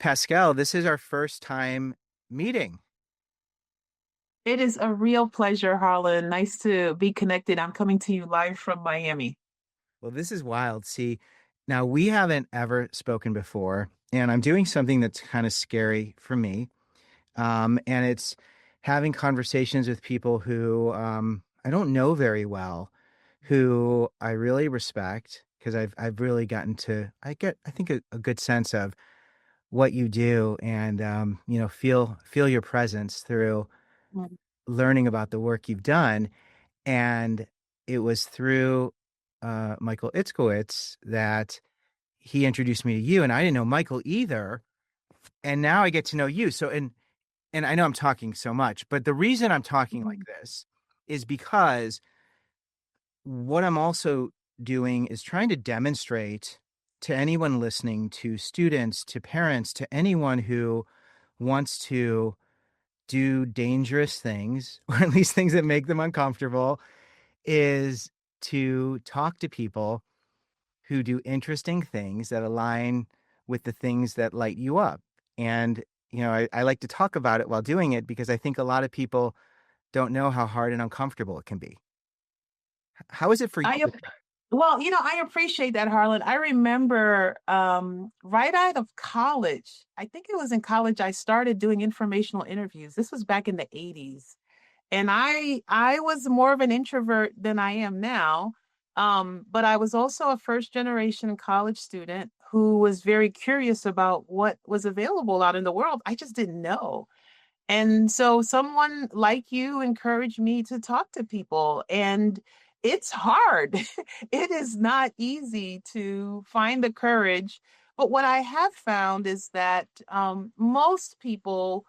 Pascal, this is our first time meeting. It is a real pleasure, Harlan. Nice to be connected. I'm coming to you live from Miami. Well, this is wild. See, now we haven't ever spoken before, and I'm doing something that's kind of scary for me. And it's having conversations with people who I don't know very well, who I really respect because I've really gotten to I think a good sense of what you do and feel your presence through Mm. learning about the work you've done. And it was through Michael Itzkowitz that he introduced me to you, and I didn't know Michael either. And now I get to know you. And I know I'm talking so much, but the reason I'm talking like this is because what I'm also doing is trying to demonstrate to anyone listening, to students, to parents, to anyone who wants to do dangerous things, or at least things that make them uncomfortable, is to talk to people who do interesting things that align with the things that light you up. And, I like to talk about it while doing it because I think a lot of people don't know how hard and uncomfortable it can be. How is it for you? I well, I appreciate that, Harlan. I remember right out of college, I think it was in college, I started doing informational interviews. This was back in the 80s. And I was more of an introvert than I am now. But I was also a first generation college student who was very curious about what was available out in the world. I just didn't know. And so someone like you encouraged me to talk to people, and it's hard. It is not easy to find the courage. But what I have found is that most people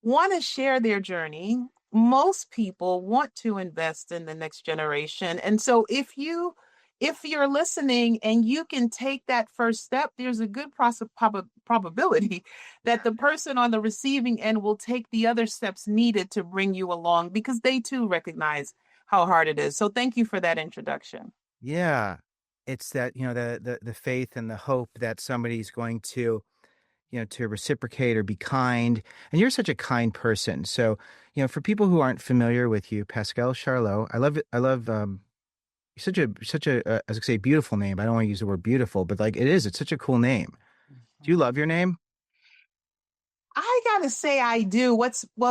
want to share their journey. Most people want to invest in the next generation. And so if you're listening and you can take that first step, there's a good probability that the person on the receiving end will take the other steps needed to bring you along because they too recognize how hard it is. So thank you for that introduction. Yeah. It's that, the faith and the hope that somebody's going to, to reciprocate or be kind. And you're such a kind person. So, for people who aren't familiar with you, Pascale Charlot, I love it. I love such a as I say, beautiful name. I don't want to use the word beautiful, but like it is, it's such a cool name. Do you love your name? I gotta say I do.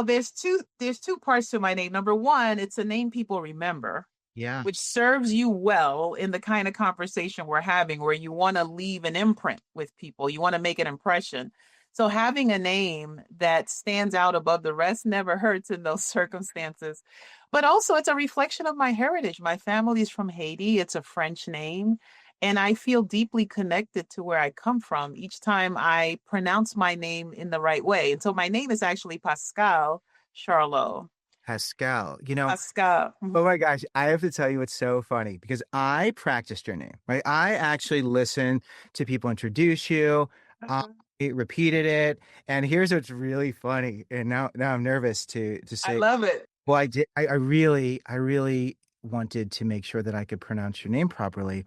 There's two parts to my name. Number one, it's a name people remember, Yeah. which serves you well in the kind of conversation we're having where you want to leave an imprint with people. You want to make an impression. So having a name that stands out above the rest never hurts in those circumstances. But also it's a reflection of my heritage. My family is from Haiti. It's a French name. And I feel deeply connected to where I come from each time I pronounce my name in the right way. And so my name is actually Pascale Charlot. Pascal. Pascal. Oh Mhm. my gosh, I have to tell you it's so funny because I practiced your name, right? I actually listened to people introduce you. I repeated it. And here's what's really funny. And now I'm nervous to I say, love it. well, I did I really wanted to make sure that I could pronounce your name properly.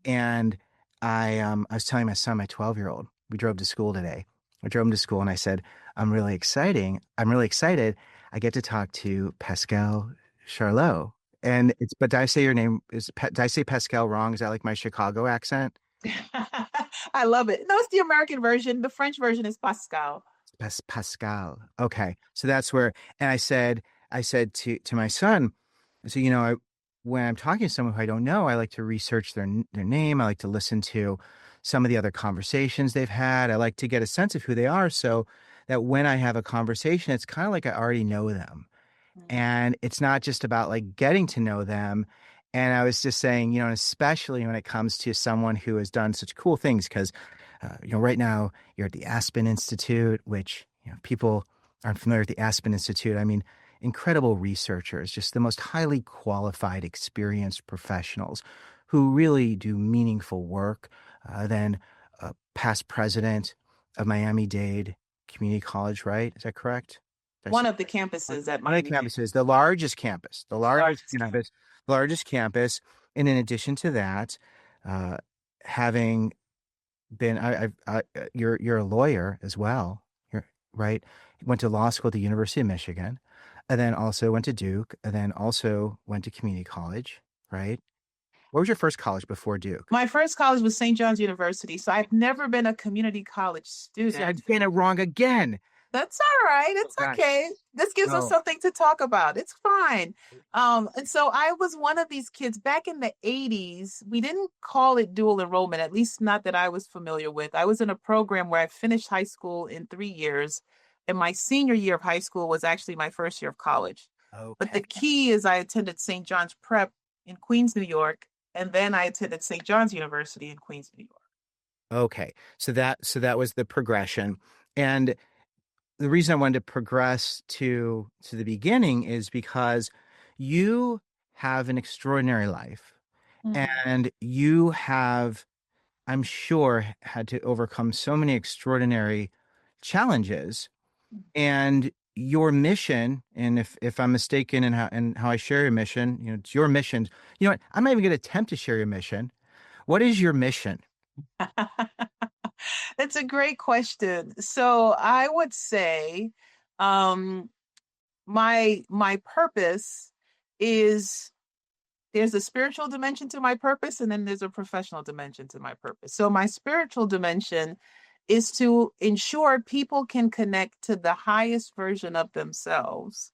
And I was telling my son, my 12-year-old, we drove to school today. I drove him to school and I said, I'm really excited. I get to talk to Pascal Charlot. And but did I say your name did I say Pascal wrong? Is that like my Chicago accent? I love it. No, it's the American version. The French version is Pascal. Pascal. Okay. So that's where, and I said to my son, so, when I'm talking to someone who I don't know, I like to research their name. I like to listen to some of the other conversations they've had. I like to get a sense of who they are so that when I have a conversation, it's kind of like I already know them. And it's not just about like getting to know them. And I was just saying, especially when it comes to someone who has done such cool things, because, right now you're at the Aspen Institute, which, people aren't familiar with the Aspen Institute. I mean, incredible researchers, just the most highly qualified, experienced professionals who really do meaningful work. Then past president of Miami Dade Community College, right? Is that correct? Did I One say of the campuses at one of the Miami Dade. campuses, the largest campus, Largest campus. largest campus. And in addition to that, uh, having been you're a lawyer as well. You're right. Went to law school at the University of Michigan, and then also went to Duke, and then also went to community college, right? What was your first college before Duke? My first college was St. John's University, so I've never been a community college See, student. I've been it wrong again. That's all right. Oh It's gosh. okay. This gives us No. something to talk about. It's fine. And so I was one of these kids back in the 80s. We didn't call it dual enrollment, at least not that I was familiar with. I was in a program where I finished high school in 3 years, and my senior year of high school was actually my first year of college. But the Okay. key is I attended St. John's Prep in Queens, New York, and then I attended St. John's University in Queens, New York. Okay. So that was the progression. And the reason I wanted to progress to the beginning is because you have an extraordinary life Mm. and you have, I'm sure, had to overcome so many extraordinary challenges. And your mission, and if I'm mistaken in how I share your mission, it's your mission. You know what? I'm not even going to attempt to share your mission. What is your mission? It's a great question. So I would say um my purpose is there's a spiritual dimension to my purpose and then there's a professional dimension to my purpose. So my spiritual dimension is to ensure people can connect to the highest version of themselves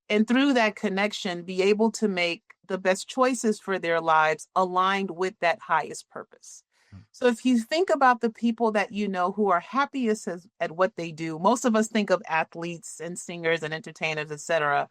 and through that connection be able to make the best choices for their lives aligned with that highest purpose. So if you think about the people that you know who are happiest at what they do, most of us think of athletes and singers and entertainers, etc.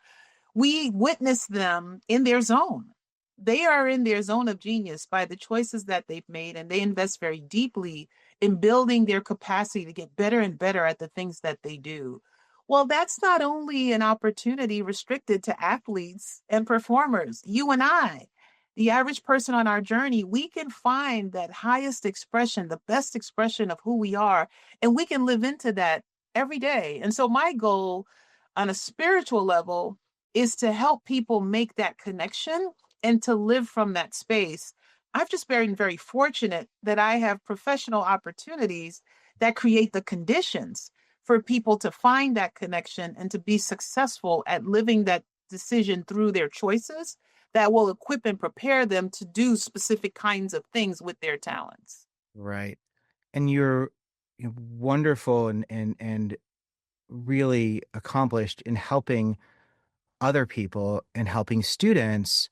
We witness them in their zone. They are in their zone of genius by the choices that they've made, and they invest very deeply in building their capacity to get better and better at the things that they do. Well, that's not only an opportunity restricted to athletes and performers. You and I, the average person on our journey, we can find that highest expression, the best expression of who we are, and we can live into that every day. And so, my goal on a spiritual level is to help people make that connection and to live from that space. I've just been very fortunate that I have professional opportunities that create the conditions for people to find that connection and to be successful at living that decision through their choices that will equip and prepare them to do specific kinds of things with their talents. Right. And you're wonderful and really accomplished in helping other people and helping students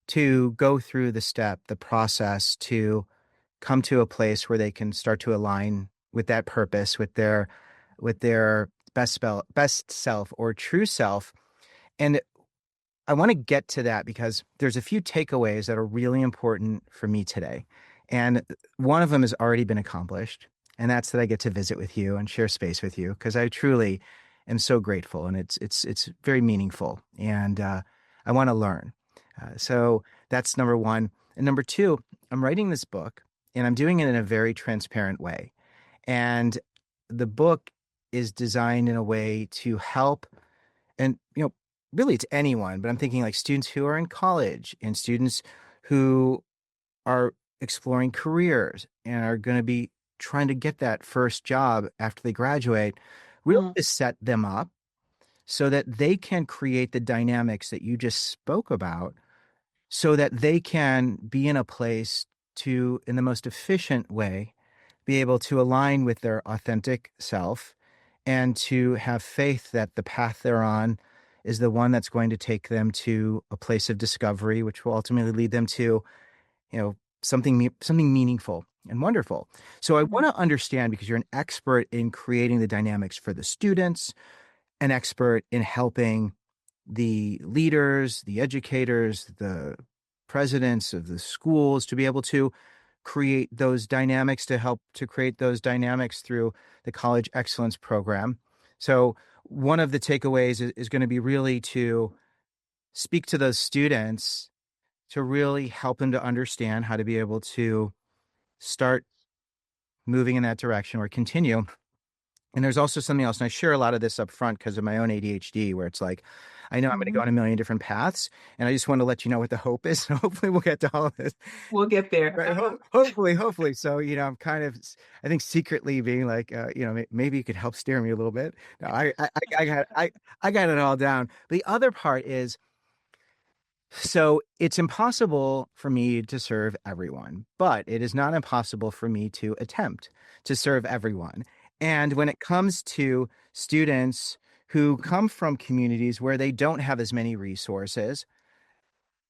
to go through the process to come to a place where they can start to align with that purpose, with their best self or true self. And I want to get to that because there's a few takeaways that are really important for me today. And one of them has already been accomplished, and that's that I get to visit with you and share space with you because I truly am so grateful and it's very meaningful. And I want to learn. So that's number one. And number two, I'm writing this book and I'm doing it in a very transparent way. And the book is designed in a way to help and really it's anyone, but I'm thinking like students who are in college and students who are exploring careers and are going to be trying to get that first job after they graduate, really Mm, to set them up so that they can create the dynamics that you just spoke about so that they can be in a place to, in the most efficient way, be able to align with their authentic self and to have faith that the path they're on is the one that's going to take them to a place of discovery, which will ultimately lead them to, something meaningful and wonderful. So I mm, want to understand because you're an expert in creating the dynamics for the students, an expert in helping the leaders, the educators, the presidents of the schools to be able to create those dynamics to help to create those dynamics through the college excellence program. So one of the takeaways is going to be really to speak to those students to really help them to understand how to be able to start moving in that direction or continue And there's also something else, and I share a lot of this up front because of my own ADHD, where it's like, I know I'm going to go Mhm. on a million different paths, and I just want to let you know what the hope is. So hopefully we'll get to all of this. We'll get there. Right. Hopefully. So, I'm kind of, I think secretly being like, maybe you could help steer me a little bit. No, I got it all down. The other part is, so it's impossible for me to serve everyone, but it is not impossible for me to attempt to serve everyone. And when it comes to students who come from communities where they don't have as many resources,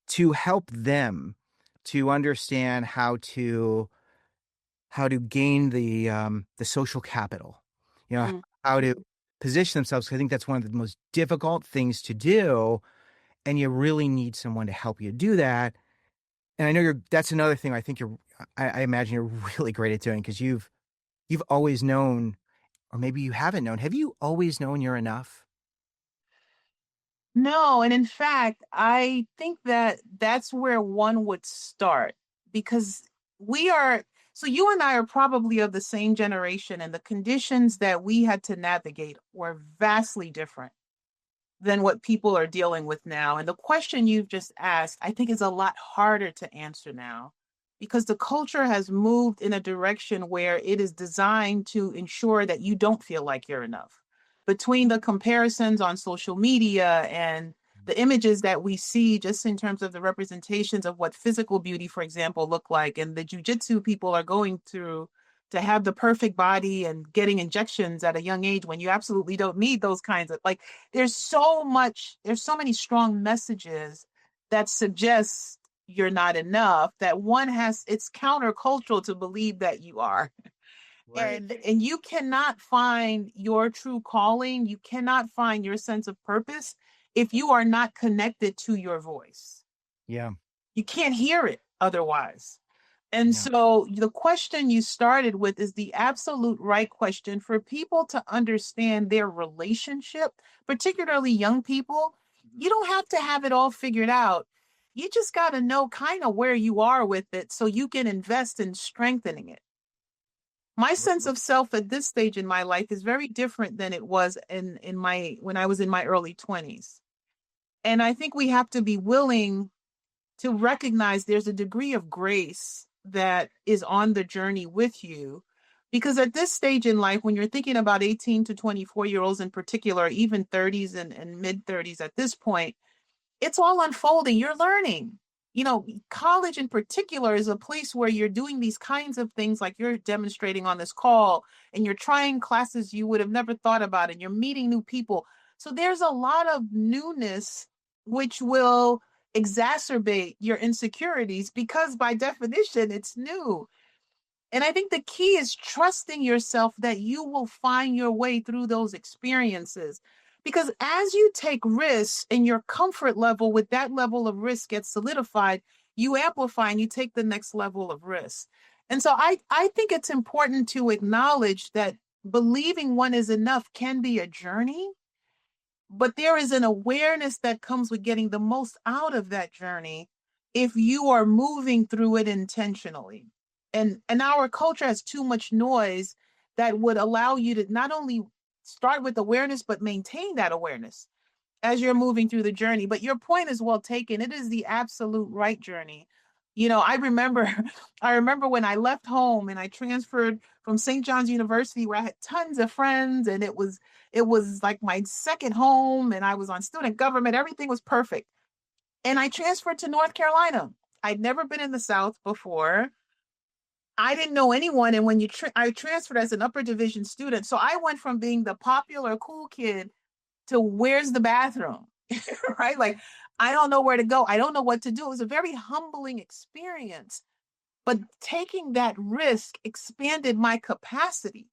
to help them to understand how to gain the social capital, Mm. how to position themselves. I think that's one of the most difficult things to do, and you really need someone to help you do that. And I know that's another thing I think I imagine you're really great at doing, because you've always known, or maybe you haven't known. Have you always known you're enough? No, and in fact, I think that that's where one would start because we are, so you and I are probably of the same generation, and the conditions that we had to navigate were vastly different than what people are dealing with now. And the question you've just asked, I think, is a lot harder to answer now because the culture has moved in a direction where it is designed to ensure that you don't feel like you're enough. Between the comparisons on social media and the images that we see just in terms of the representations of what physical beauty, for example, look like, and the jujitsu people are going through to have the perfect body and getting injections at a young age when you absolutely don't need those kinds of, like, there's so many strong messages that suggest you're not enough, that one has, it's countercultural to believe that you are. Right. And you cannot find your true calling, you cannot find your sense of purpose if you are not connected to your voice. Yeah. You can't hear it otherwise. And Yeah. so the question you started with is the absolute right question for people to understand their relationship, particularly young people. You don't have to have it all figured out. You just got to know kind of where you are with it so you can invest in strengthening it. My sense of self at this stage in my life is very different than it was in my when I was in my early 20s. And I think we have to be willing to recognize there's a degree of grace that is on the journey with you. Because at this stage in life, when you're thinking about 18 to 24-year-olds in particular, even 30s and mid 30s at this point, it's all unfolding. You're learning. College in particular is a place where you're doing these kinds of things like you're demonstrating on this call, and you're trying classes you would have never thought about, and you're meeting new people. So there's a lot of newness, which will exacerbate your insecurities because by definition, it's new. And I think the key is trusting yourself that you will find your way through those experiences. Because as you take risks and your comfort level with that level of risk gets solidified, you amplify and you take the next level of risk. And so I think it's important to acknowledge that believing one is enough can be a journey, but there is an awareness that comes with getting the most out of that journey if you are moving through it intentionally. And our culture has too much noise that would allow you to not only start with awareness but maintain that awareness as you're moving through the journey. But your point is well taken. It is the absolute right journey. I remember I remember when I left home and I transferred from St. John's University, where I had tons of friends, and it was like my second home, and I was on student government. Everything was perfect. And I transferred to North Carolina. I'd never been in the South before. I didn't know anyone, and when I transferred as an upper division student, so I went from being the popular cool kid to where's the bathroom, right? Like, I don't know where to go. I don't know what to do. It was a very humbling experience, but taking that risk expanded my capacity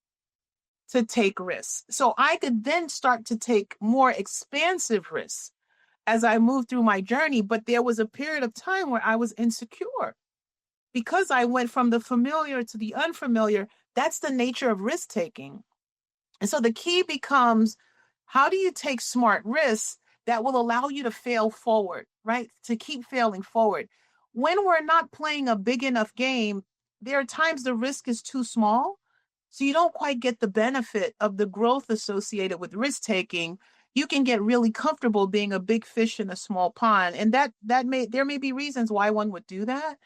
to take risks. So I could then start to take more expansive risks as I moved through my journey. But there was a period of time where I was insecure because I went from the familiar to the unfamiliar. That's the nature of risk taking. And so the key becomes, how do you take smart risks that will allow you to fail forward, right? To keep failing forward. When we're not playing a big enough game, there are times the risk is too small. So you don't quite get the benefit of the growth associated with risk taking. You can get really comfortable being a big fish in a small pond. And there may be reasons why one would do that.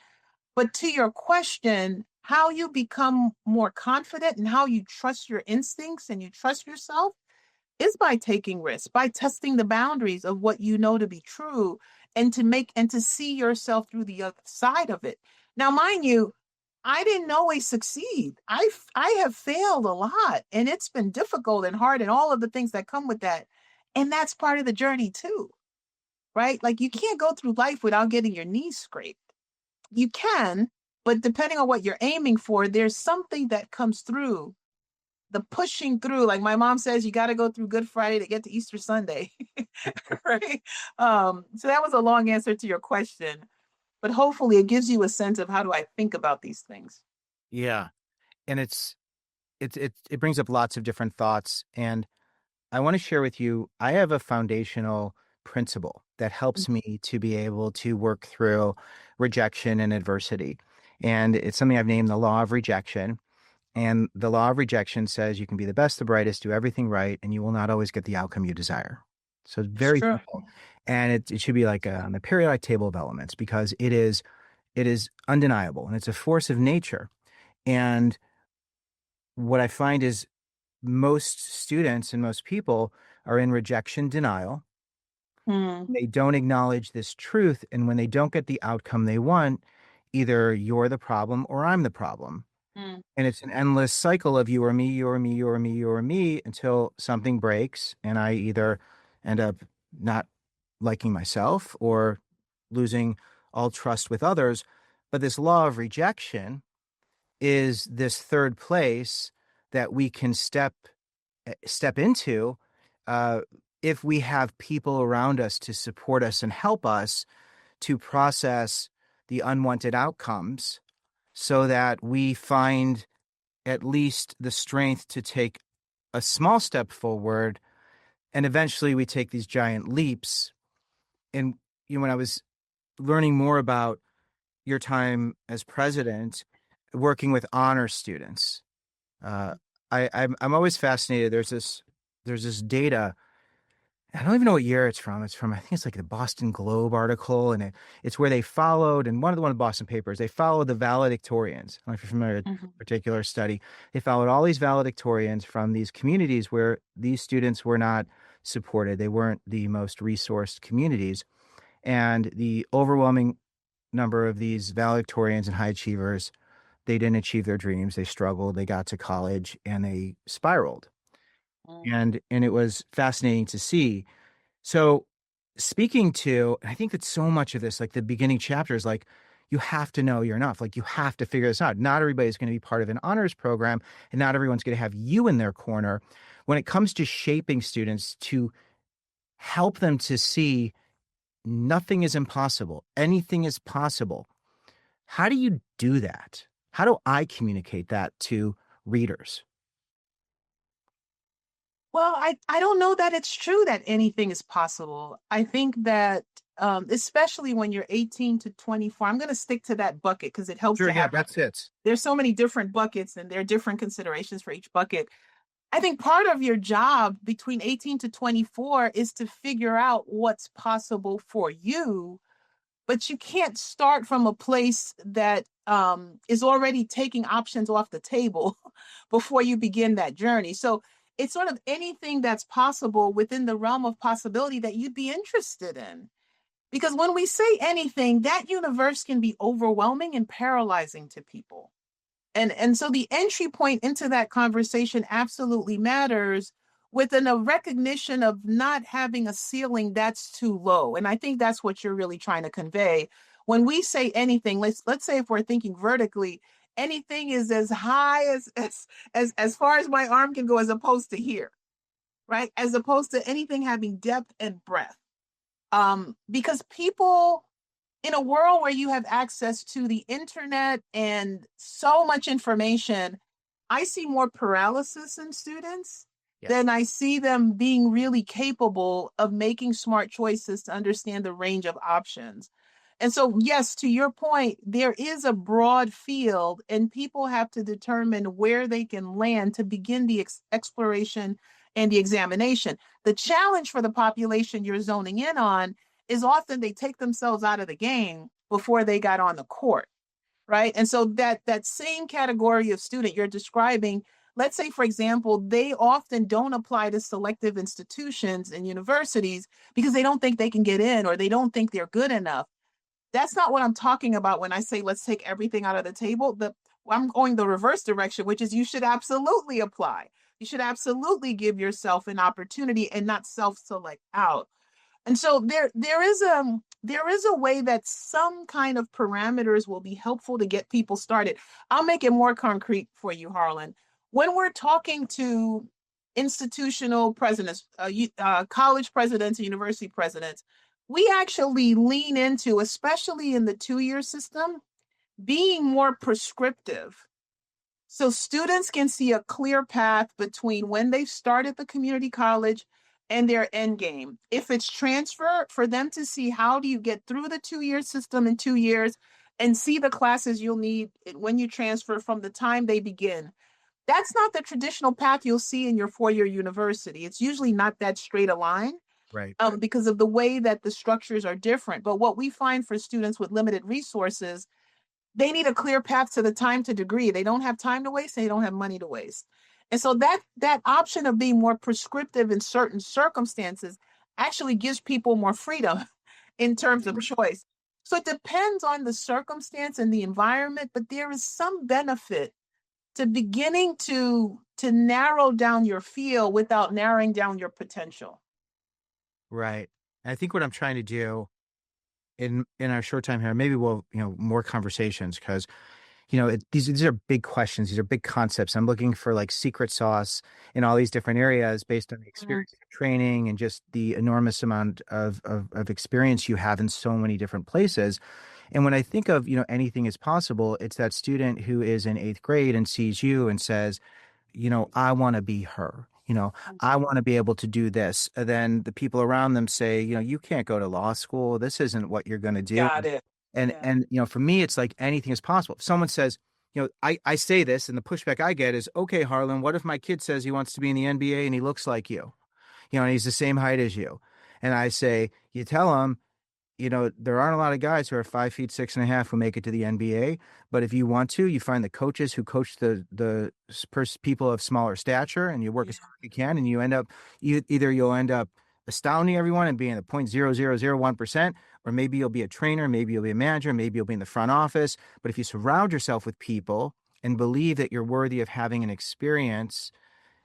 But to your question, how you become more confident and how you trust your instincts and you trust yourself is by taking risks, by testing the boundaries of what you know to be true and to see yourself through the other side of it. Now, mind you, I didn't always succeed. I have failed a lot and it's been difficult and hard and all of the things that come with that. And that's part of the journey too, right? Like you can't go through life without getting your knees scraped. You can, but depending on what you're aiming for, there's something that comes through the pushing through. Like my mom says, you got to go through Good Friday to get to Easter Sunday, right? So that was a long answer to your question, but hopefully it gives you a sense of how do I think about these things. Yeah. And it brings up lots of different thoughts. And I want to share with you, I have a foundational principle that helps me to be able to work through rejection and adversity. And it's something I've named the law of rejection. And the law of rejection says you can be the best, the brightest, do everything right, and you will not always get the outcome you desire. So it's It's very true. simple. And it should be like on the periodic table of elements because it is undeniable and it's a force of nature. And what I find is most students and most people are in rejection denial. Mm, They don't acknowledge this truth. And when they don't get the outcome they want, either you're the problem or I'm the problem. mm, And it's an endless cycle of you or me, you or me, you or me, you or me until something breaks and I either end up not liking myself or losing all trust with others. But this law of rejection is this third place that we can step into uh, if we have people around us to support us and help us to process the unwanted outcomes so that we find at least the strength to take a small step forward and eventually we take these giant leaps. And when I was learning more about your time as president working with honor students, uh, I'm always fascinated. There's this data. I don't even know what year it's from. It's from, I think it's like the Boston Globe article, and it's where they followed, and one of the Boston papers, they followed the valedictorians. I don't know if you're familiar with mhm, a particular study. They followed all these valedictorians from these communities where these students were not supported. They weren't the most resourced communities. And the overwhelming number of these valedictorians and high achievers, they didn't achieve their dreams. They struggled. They got to college and they spiraled. mm. And it was fascinating to see. So, speaking to, I think that so much of this, like the beginning chapters, like you have to know you're enough. Like you have to figure this out. Not everybody's going to be part of an honors program, and not everyone's going to have you in their corner. When it comes to shaping students to help them to see nothing is impossible, anything is possible, how do you do that? How do I communicate that to readers? Well, I don't know that it's true that anything is possible. I think that especially when you're 18 to 24, I'm going to stick to that bucket because it helps Sure, to yeah, have that's it. there's so many different buckets and there are different considerations for each bucket. I think part of your job between 18 to 24 is to figure out what's possible for you, but you can't start from a place that is already taking options off the table before you begin that journey. So it's sort of anything that's possible within the realm of possibility that you'd be interested in. Because when we say anything, that universe can be overwhelming and paralyzing to people. And so the entry point into that conversation absolutely matters within a recognition of not having a ceiling that's too low. And I think that's what you're really trying to convey. When we say anything, let's say if we're thinking vertically, anything is as high as far as my arm can go as opposed to here, right? As opposed to anything having depth and breadth. Because people in a world where you have access to the internet and so much information, I see more paralysis in students Yeah. than I see them being really capable of making smart choices to understand the range of options. And so, yes, to your point, there is a broad field, and people have to determine where they can land to begin the exploration and the examination. The challenge for the population you're zoning in on is often they take themselves out of the game before they got on the court, right? And so that same category of student you're describing, let's say, for example, they often don't apply to selective institutions and universities because they don't think they can get in or they don't think they're good enough. That's not what I'm talking about when I say let's take everything out of the table. I'm going the reverse direction, which is you should absolutely apply. You should absolutely give yourself an opportunity and not self-select out. And so there is a way that some kind of parameters will be helpful to get people started. I'll make it more concrete for you, Harlan. When we're talking to institutional presidents, college presidents, and university presidents, we actually lean into, especially in the 2 year system, being more prescriptive so students can see a clear path between when they start at the community college and their end game. If it's transfer, for them to see how do you get through the 2 year system in 2 years and see the classes you'll need when you transfer from the time they begin. That's not the traditional path you'll see in your 4 year university. It's usually not that straight a line Right. because of the way that the structures are different. But what we find for students with limited resources, they need a clear path to the time to degree. They don't have time to waste. They don't have money to waste. And so that option of being more prescriptive in certain circumstances actually gives people more freedom in terms of choice. So it depends on the circumstance and the environment, but there is some benefit to beginning to narrow down your field without narrowing down your potential. Right. And I think what I'm trying to do in our short time here, maybe we'll, more conversations because, these are big questions. These are big concepts. I'm looking for like secret sauce in all these different areas based on the Mhm. experience of training and just the enormous amount of experience you have in so many different places. And when I think of, anything is possible, it's that student who is in eighth grade and sees you and says, I want to be her. I want to be able to do this. And then the people around them say, you can't go to law school. This isn't what you're going to do. Got it. And Yeah. and for me, it's like anything is possible. If someone says, I say this, and the pushback I get is, okay, Harlan, what if my kid says he wants to be in the NBA and he looks like you, and he's the same height as you? And I say, you tell him, there aren't a lot of guys who are 5 feet 6.5 who make it to the NBA. But if you want to, you find the coaches who coach the people of smaller stature, and you work Yeah. as hard as you can, and you'll end up astounding everyone and being the 0.0001%, or maybe you'll be a trainer, maybe you'll be a manager, maybe you'll be in the front office. But if you surround yourself with people and believe that you're worthy of having an experience,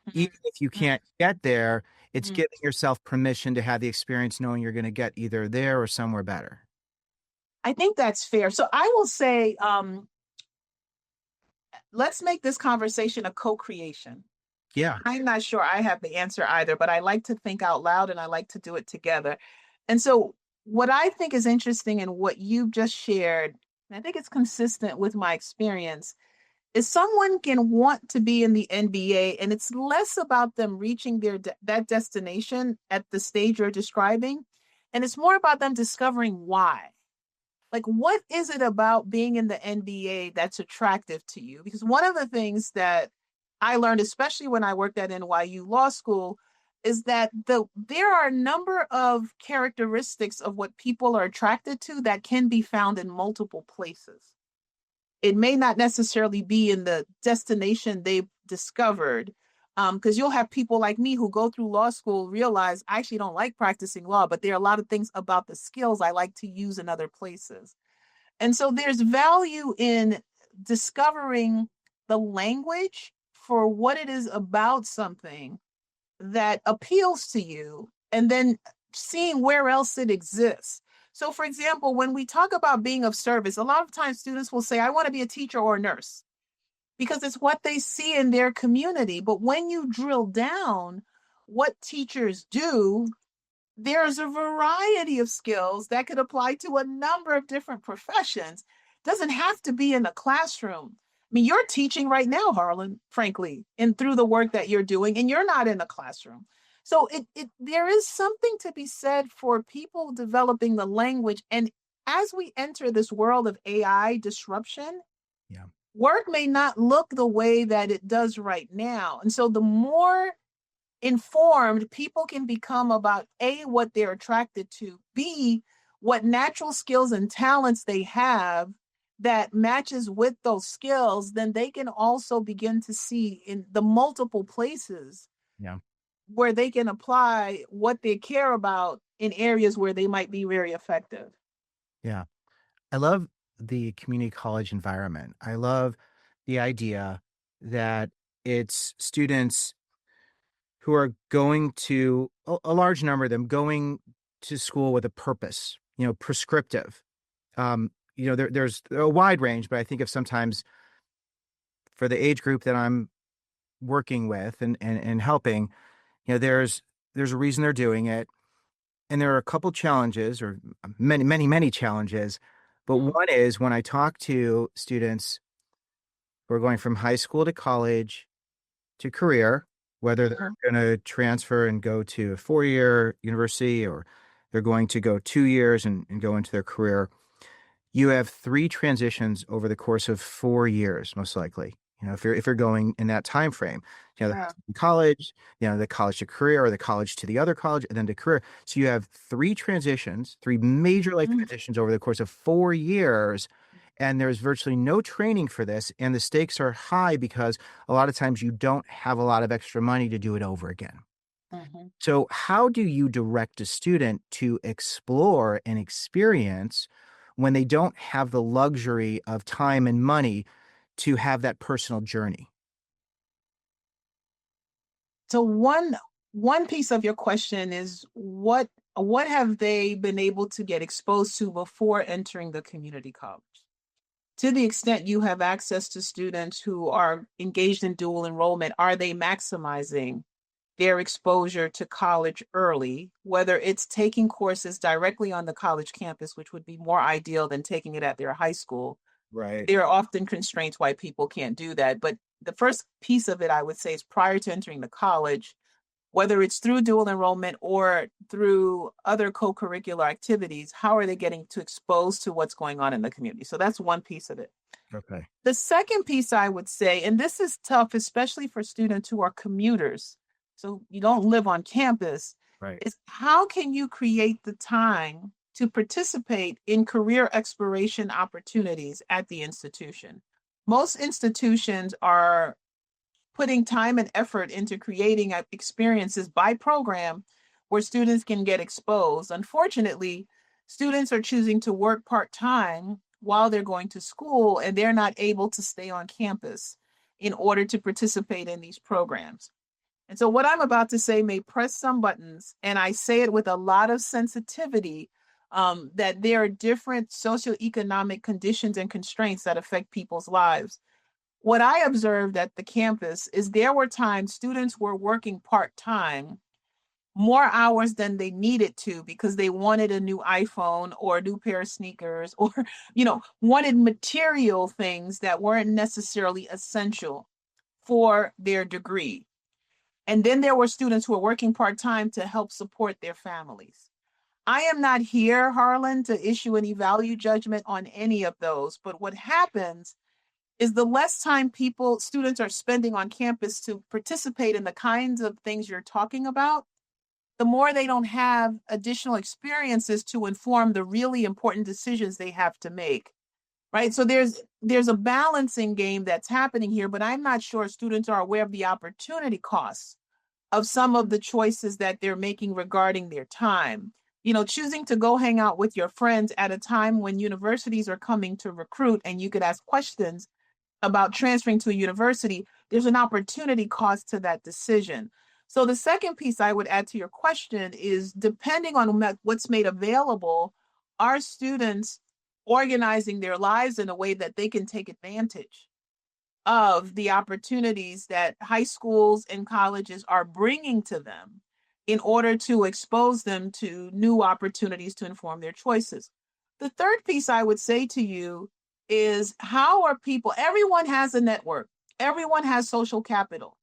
Mhm. even if you can't get there, it's Mhm. giving yourself permission to have the experience knowing you're going to get either there or somewhere better. I think that's fair. So I will say, let's make this conversation a co-creation. Yeah. I'm not sure I have the answer either, but I like to think out loud and I like to do it together. And so, what I think is interesting in what you've just shared, and I think it's consistent with my experience, is someone can want to be in the NBA, and it's less about them reaching that destination at the stage you're describing, and it's more about them discovering why. Like, what is it about being in the NBA that's attractive to you? Because one of the things that I learned, especially when I worked at NYU Law School, is that there are a number of characteristics of what people are attracted to that can be found in multiple places. It may not necessarily be in the destination they've discovered. Because you'll have people like me who go through law school realize I actually don't like practicing law, but there are a lot of things about the skills I like to use in other places. And so there's value in discovering the language for what it is about something that appeals to you and then seeing where else it exists. So, for example, when we talk about being of service, a lot of times students will say, I want to be a teacher or a nurse because it's what they see in their community. But when you drill down what teachers do, there's a variety of skills that could apply to a number of different professions. Doesn't have to be in a classroom. I mean, you're teaching right now, Harlan, frankly, and through the work that you're doing, and you're not in a classroom. So there is something to be said for people developing the language. And as we enter this world of AI disruption, Yeah. work may not look the way that it does right now. And so the more informed people can become about A, what they're attracted to, B, what natural skills and talents they have that matches with those skills, then they can also begin to see in the multiple places Yeah. where they can apply what they care about in areas where they might be very effective. Yeah. I love the community college environment. I love the idea that it's students who are going to a large number of them going to school with a purpose, prescriptive. There's a wide range, but I think of sometimes for the age group that I'm working with and helping, there's a reason they're doing it. And there are a couple challenges or many, many, many challenges. But Mm-hmm. one is when I talk to students who are going from high school to college to career, whether they're going to transfer and go to a 4-year university or they're going to go 2 years and go into their career, you have three transitions over the course of 4 years, most likely. If you're going in that time frame, the high Yeah. school to college, the college to career, or the college to the other college, and then to career. So you have three transitions, three major life Mhm. transitions over the course of 4 years, and there's virtually no training for this, and the stakes are high because a lot of times you don't have a lot of extra money to do it over again. Mhm. So, how do you direct a student to explore and experience when they don't have the luxury of time and money to have that personal journey? So one piece of your question is what have they been able to get exposed to before entering the community college? To the extent you have access to students who are engaged in dual enrollment, are they maximizing their exposure to college early, whether it's taking courses directly on the college campus, which would be more ideal than taking it at their high school? Right. There are often constraints why people can't do that. But the first piece of it, I would say, is prior to entering the college, whether it's through dual enrollment or through other co-curricular activities, how are they getting to expose to what's going on in the community? So that's one piece of it. Okay. The second piece I would say, and this is tough, especially for students who are commuters, so you don't live on campus, Right. is how can you create the time to participate in career exploration opportunities at the institution? Most institutions are putting time and effort into creating experiences by program where students can get exposed. Unfortunately, students are choosing to work part time while they're going to school and they're not able to stay on campus in order to participate in these programs. And so, what I'm about to say may press some buttons, and I say it with a lot of sensitivity that there are different socioeconomic conditions and constraints that affect people's lives. What I observed at the campus is there were times students were working part time more hours than they needed to because they wanted a new iPhone or a new pair of sneakers or wanted material things that weren't necessarily essential for their degree. And then there were students who were working part time to help support their families. I am not here, Harlan, to issue any value judgment on any of those. But what happens is the less time students are spending on campus to participate in the kinds of things you're talking about, the more they don't have additional experiences to inform the really important decisions they have to make. Right. So there's a balancing game that's happening here, but I'm not sure students are aware of the opportunity costs of some of the choices that they're making regarding their time. Choosing to go hang out with your friends at a time when universities are coming to recruit and you could ask questions about transferring to a university, there's an opportunity cost to that decision. So the second piece I would add to your question is depending on what's made available, are students organizing their lives in a way that they can take advantage of the opportunities that high schools and colleges are bringing to them in order to expose them to new opportunities to inform their choices. The third piece I would say to you is how are people, everyone has a network, everyone has social capital.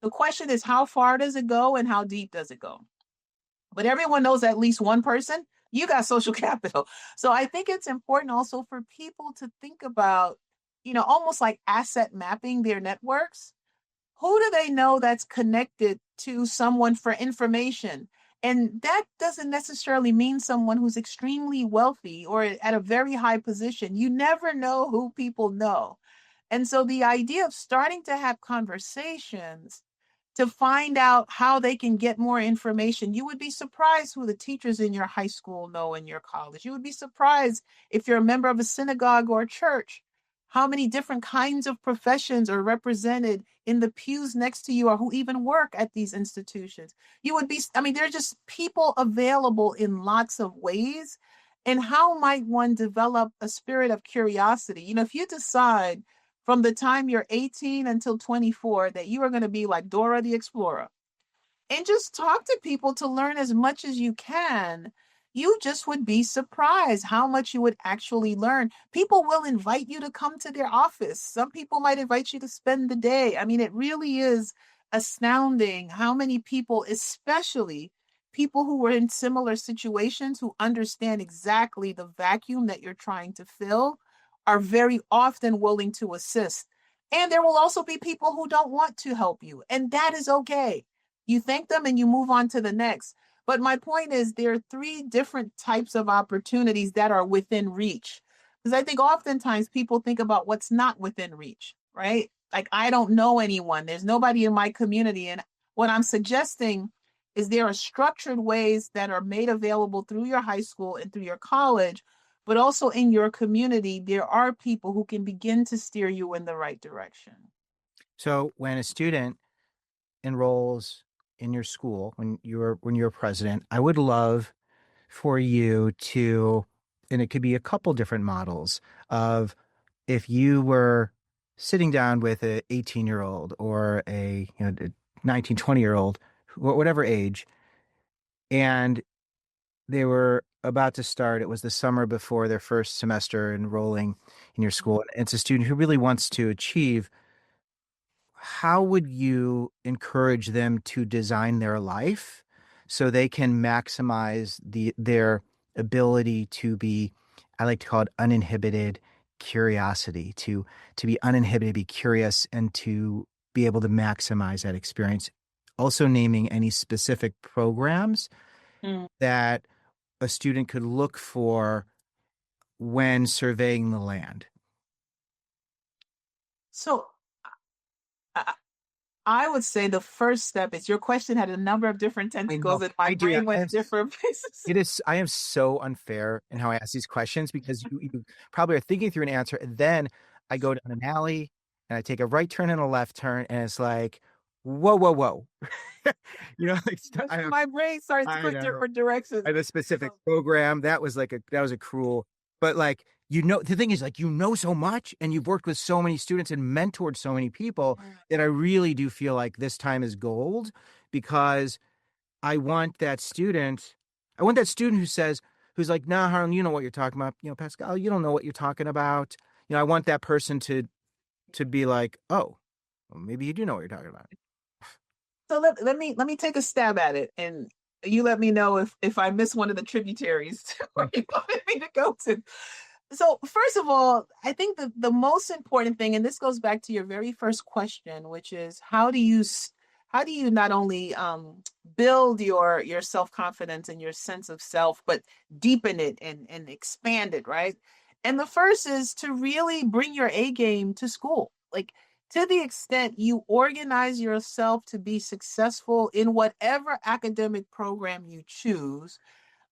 The question is, how far does it go and how deep does it go? But everyone knows at least one person You got social capital. So I think it's important also for people to think about, almost like asset mapping their networks. Who do they know that's connected to someone for information? And that doesn't necessarily mean someone who's extremely wealthy or at a very high position. You never know who people know. And so the idea of starting to have conversations to find out how they can get more information. You would be surprised who the teachers in your high school know in your college. You would be surprised if you're a member of a synagogue or a church, how many different kinds of professions are represented in the pews next to you or who even work at these institutions. You would be, I mean, there's just people available in lots of ways. And how might one develop a spirit of curiosity? If you decide from the time you're 18 until 24 that you are going to be like Dora the Explorer and just talk to people to learn as much as you can, you just would be surprised how much you would actually learn. People will invite you to come to their office. Some people might invite you to spend the day. I mean, it really is astounding how many people, especially people who were in similar situations who understand exactly the vacuum that you're trying to fill, are very often willing to assist. And there will also be people who don't want to help you, and that is okay. You thank them and you move on to the next. But my point is, there are three different types of opportunities that are within reach. Because I think oftentimes people think about what's not within reach, right? Like, I don't know anyone, there's nobody in my community. And what I'm suggesting is there are structured ways that are made available through your high school and through your college, but also in your community, there are people who can begin to steer you in the right direction. So when a student enrolls in your school, when you're president, I would love for you to, and it could be a couple different models of, if you were sitting down with a 18-year-old or a 19, 20-year-old, whatever age, and they were about to start. It was the summer before their first semester enrolling in your school. And it's a student who really wants to achieve. How would you encourage them to design their life so they can maximize their ability to be, I like to call it uninhibited curiosity, to be uninhibited, be curious, and to be able to maximize that experience. Also naming any specific programs Mm. that a student could look for when surveying the land. So I, I would say the first step is, your question had a number of different I know. tentacles and my I do. brain went different places. I am so unfair in how I ask these questions because you probably are thinking through an answer, and then I go down an alley and I take a right turn and a left turn, and it's like, whoa, whoa, whoa. Like My brain started to I go know. different directions. I have a specific So, program that was a cruel, but like, the thing is, like, so much and you've worked with so many students and mentored so many people that I really do feel like this time is gold, because I want that student. I want that student who's like, nah, Harlan, you know what you're talking about. Pascal, you don't know what you're talking about. I want that person to be like, oh, well, maybe you do know what you're talking about. let me take a stab at it, and you let me know if I miss one of the tributaries where Okay. you wanted me to go to. So first of all, I think the most important thing, and this goes back to your very first question, which is how do you not only build your self-confidence and your sense of self, but deepen it and expand it, right? And the first is to really bring your A game to school. Like, to the extent you organize yourself to be successful in whatever academic program you choose,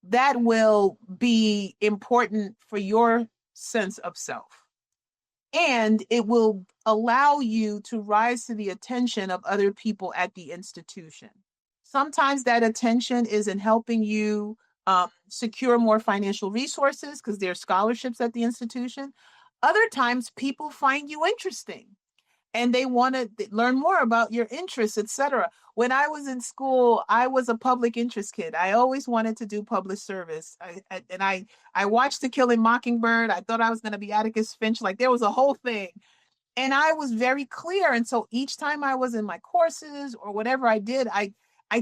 that will be important for your sense of self. And it will allow you to rise to the attention of other people at the institution. Sometimes that attention is in helping you secure more financial resources because there are scholarships at the institution. Other times, people find you interesting and they want to learn more about your interests, etc. When I was in school, I was a public interest kid. I always wanted to do public service. I watched To Kill a Mockingbird. I thought I was going to be Atticus Finch. Like, there was a whole thing. And I was very clear. And so each time I was in my courses or whatever I did, I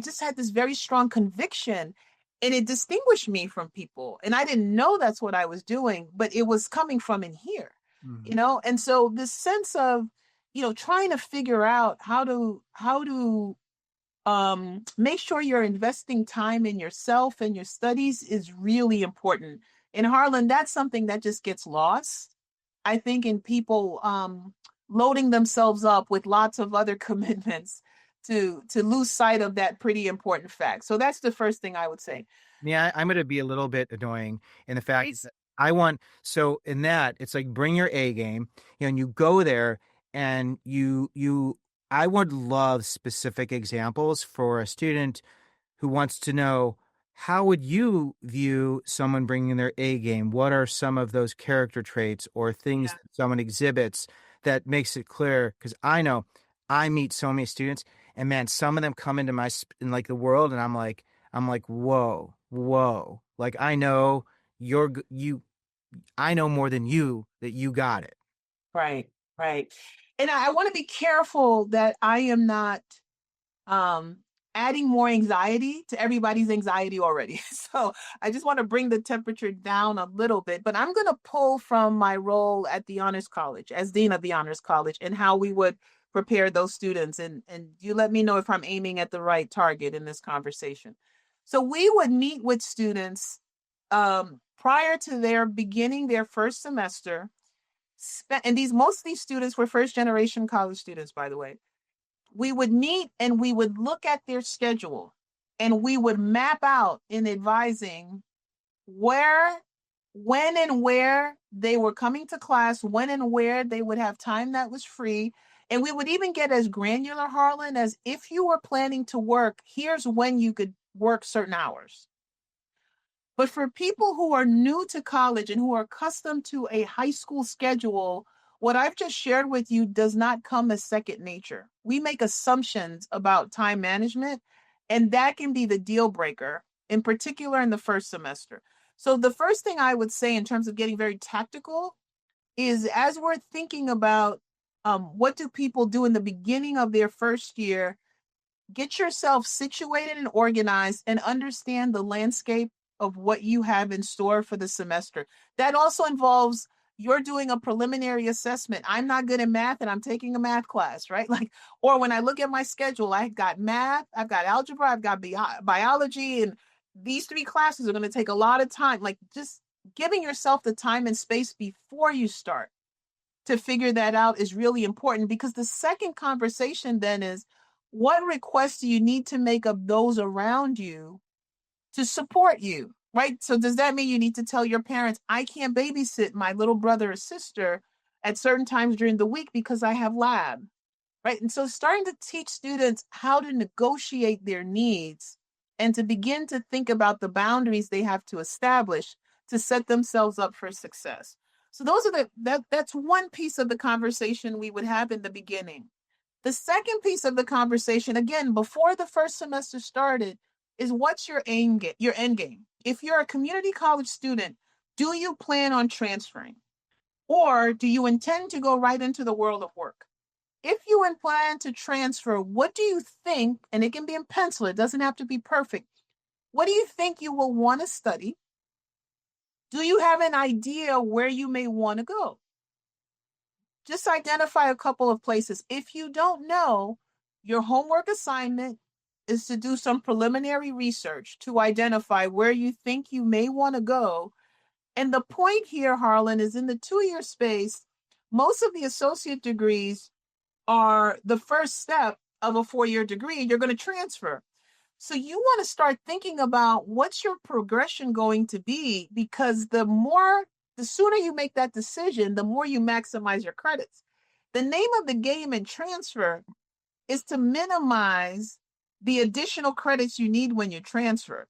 just had this very strong conviction. And it distinguished me from people. And I didn't know that's what I was doing, but it was coming from in here, Mhm. you know? And so this sense of, trying to figure out how to make sure you're investing time in yourself and your studies is really important. In Harlan, that's something that just gets lost, I think, in people loading themselves up with lots of other commitments to lose sight of that pretty important fact. So that's the first thing I would say. Yeah, I'm going to be a little bit annoying in the fact is Please. that I want, so in that, it's like bring your A game, and you go there and I would love specific examples for a student who wants to know how would you view someone bringing their A game? What are some of those character traits or things Yeah. that someone exhibits that makes it clear? Because I know I meet so many students, and man, some of them come into in like the world, and I'm like, whoa, whoa, like I know you, I know more than you that you got it. Right, right. And I want to be careful that I am not um adding more anxiety to everybody's anxiety already. So I just want to bring the temperature down a little bit, but I'm going to pull from my role at the Honors College as dean of the Honors College and how we would prepare those students, and you let me know if I'm aiming at the right target in this conversation. So we would meet with students prior to their beginning their first semester. And most of these students were first generation college students, by the way. We would meet and we would look at their schedule, and we would map out in advising where, when, and where they were coming to class, when and where they would have time that was free. And we would even get as granular, Harlan, as if you were planning to work, here's when you could work certain hours. But for people who are new to college and who are accustomed to a high school schedule, what I've just shared with you does not come as second nature. We make assumptions about time management, and that can be the deal breaker, in particular in the first semester. So, the first thing I would say in terms of getting very tactical is as we're thinking about what do people do in the beginning of their first year, get yourself situated and organized and understand the landscape of what you have in store for the semester. That also involves you're doing a preliminary assessment. I'm not good at math and I'm taking a math class, right? Like, or when I look at my schedule, I've got math, I've got algebra, I've got biology, and these three classes are going to take a lot of time. Like, just giving yourself the time and space before you start to figure that out is really important, because the second conversation then is what requests do you need to make of those around you to support you, right? So does that mean you need to tell your parents, I can't babysit my little brother or sister at certain times during the week because I have lab, right? And so starting to teach students how to negotiate their needs and to begin to think about the boundaries they have to establish to set themselves up for success. So those are that's one piece of the conversation we would have in the beginning. The second piece of the conversation, again, before the first semester started, is what's your end game? If you're a community college student, do you plan on transferring? Or do you intend to go right into the world of work? If you plan to transfer, what do you think, and it can be in pencil, it doesn't have to be perfect. What do you think you will want to study? Do you have an idea where you may want to go? Just identify a couple of places. If you don't know, your homework assignment is to do some preliminary research to identify where you think you may want to go. And the point here, Harlan, is in the 2 year space, most of the associate degrees are the first step of a 4 year degree, and you're going to transfer. So you want to start thinking about what's your progression going to be, because the sooner you make that decision, the more you maximize your credits. The name of the game in transfer is to minimize the additional credits you need when you transfer.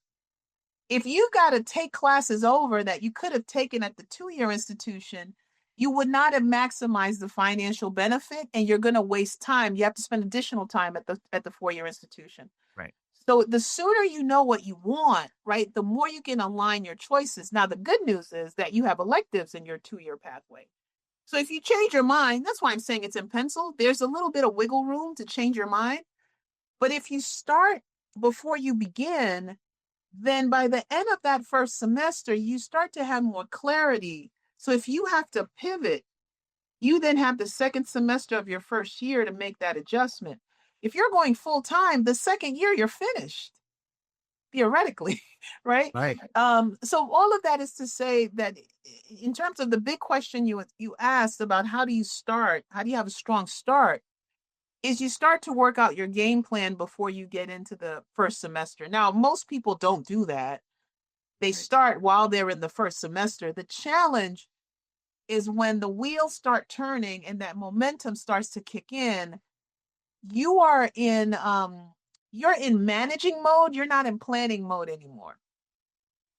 If you got to take classes over that you could have taken at the 2 year institution, you would not have maximized the financial benefit, and you're going to waste time. You have to spend additional time at the 4 year institution. Right. So the sooner you know what you want, right, the more you can align your choices. Now, the good news is that you have electives in your 2 year pathway. So if you change your mind, that's why I'm saying it's in pencil. There's a little bit of wiggle room to change your mind. But if you start before you begin, then by the end of that first semester, you start to have more clarity. So if you have to pivot, you then have the second semester of your first year to make that adjustment. If you're going full time, the second year you're finished, theoretically, right? Right. So all of that is to say that in terms of the big question you asked about how do you start, how do you have a strong start, is you start to work out your game plan before you get into the first semester. Now, most people don't do that. They Right. start while they're in the first semester. The challenge is when the wheels start turning and that momentum starts to kick in, you are in you're in managing mode, you're not in planning mode anymore,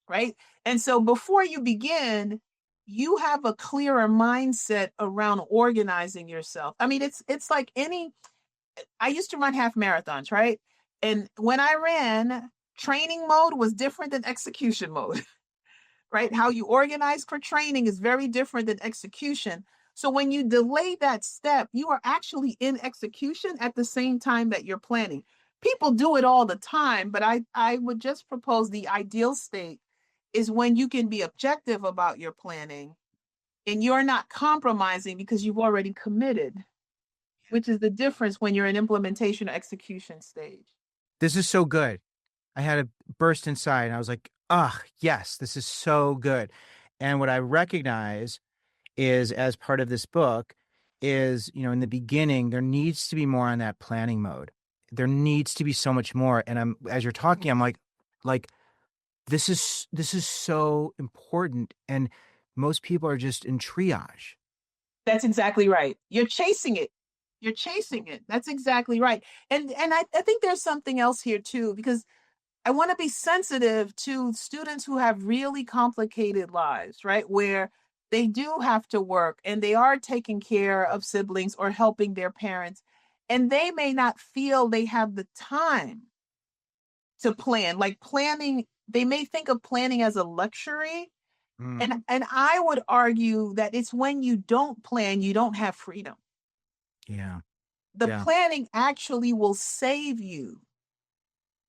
right? And so before you begin, you have a clearer mindset around organizing yourself. I mean, it's like any I used to run half marathons, right? And when I ran, training mode was different than execution mode, right? How you organize for training is very different than execution. So when you delay that step, you are actually in execution at the same time that you're planning. People do it all the time, but I would just propose the ideal state is when you can be objective about your planning and you're not compromising because you've already committed, which is the difference when you're in implementation or execution stage. This is so good. I had a burst inside and I was like, ah, yes, this is so good. And what I recognize is as part of this book is, in the beginning, there needs to be more on that planning mode. There needs to be so much more. And as you're talking, I'm like, this is so important. And most people are just in triage. That's exactly right. You're chasing it. You're chasing it. That's exactly right. And I think there's something else here too, because I want to be sensitive to students who have really complicated lives, right? Where they do have to work and they are taking care of siblings or helping their parents, and they may not feel they have the time to plan. Like planning, they may think of planning as a luxury. Mm, And I would argue that it's when you don't plan, you don't have freedom. yeah. The Yeah. planning actually will save you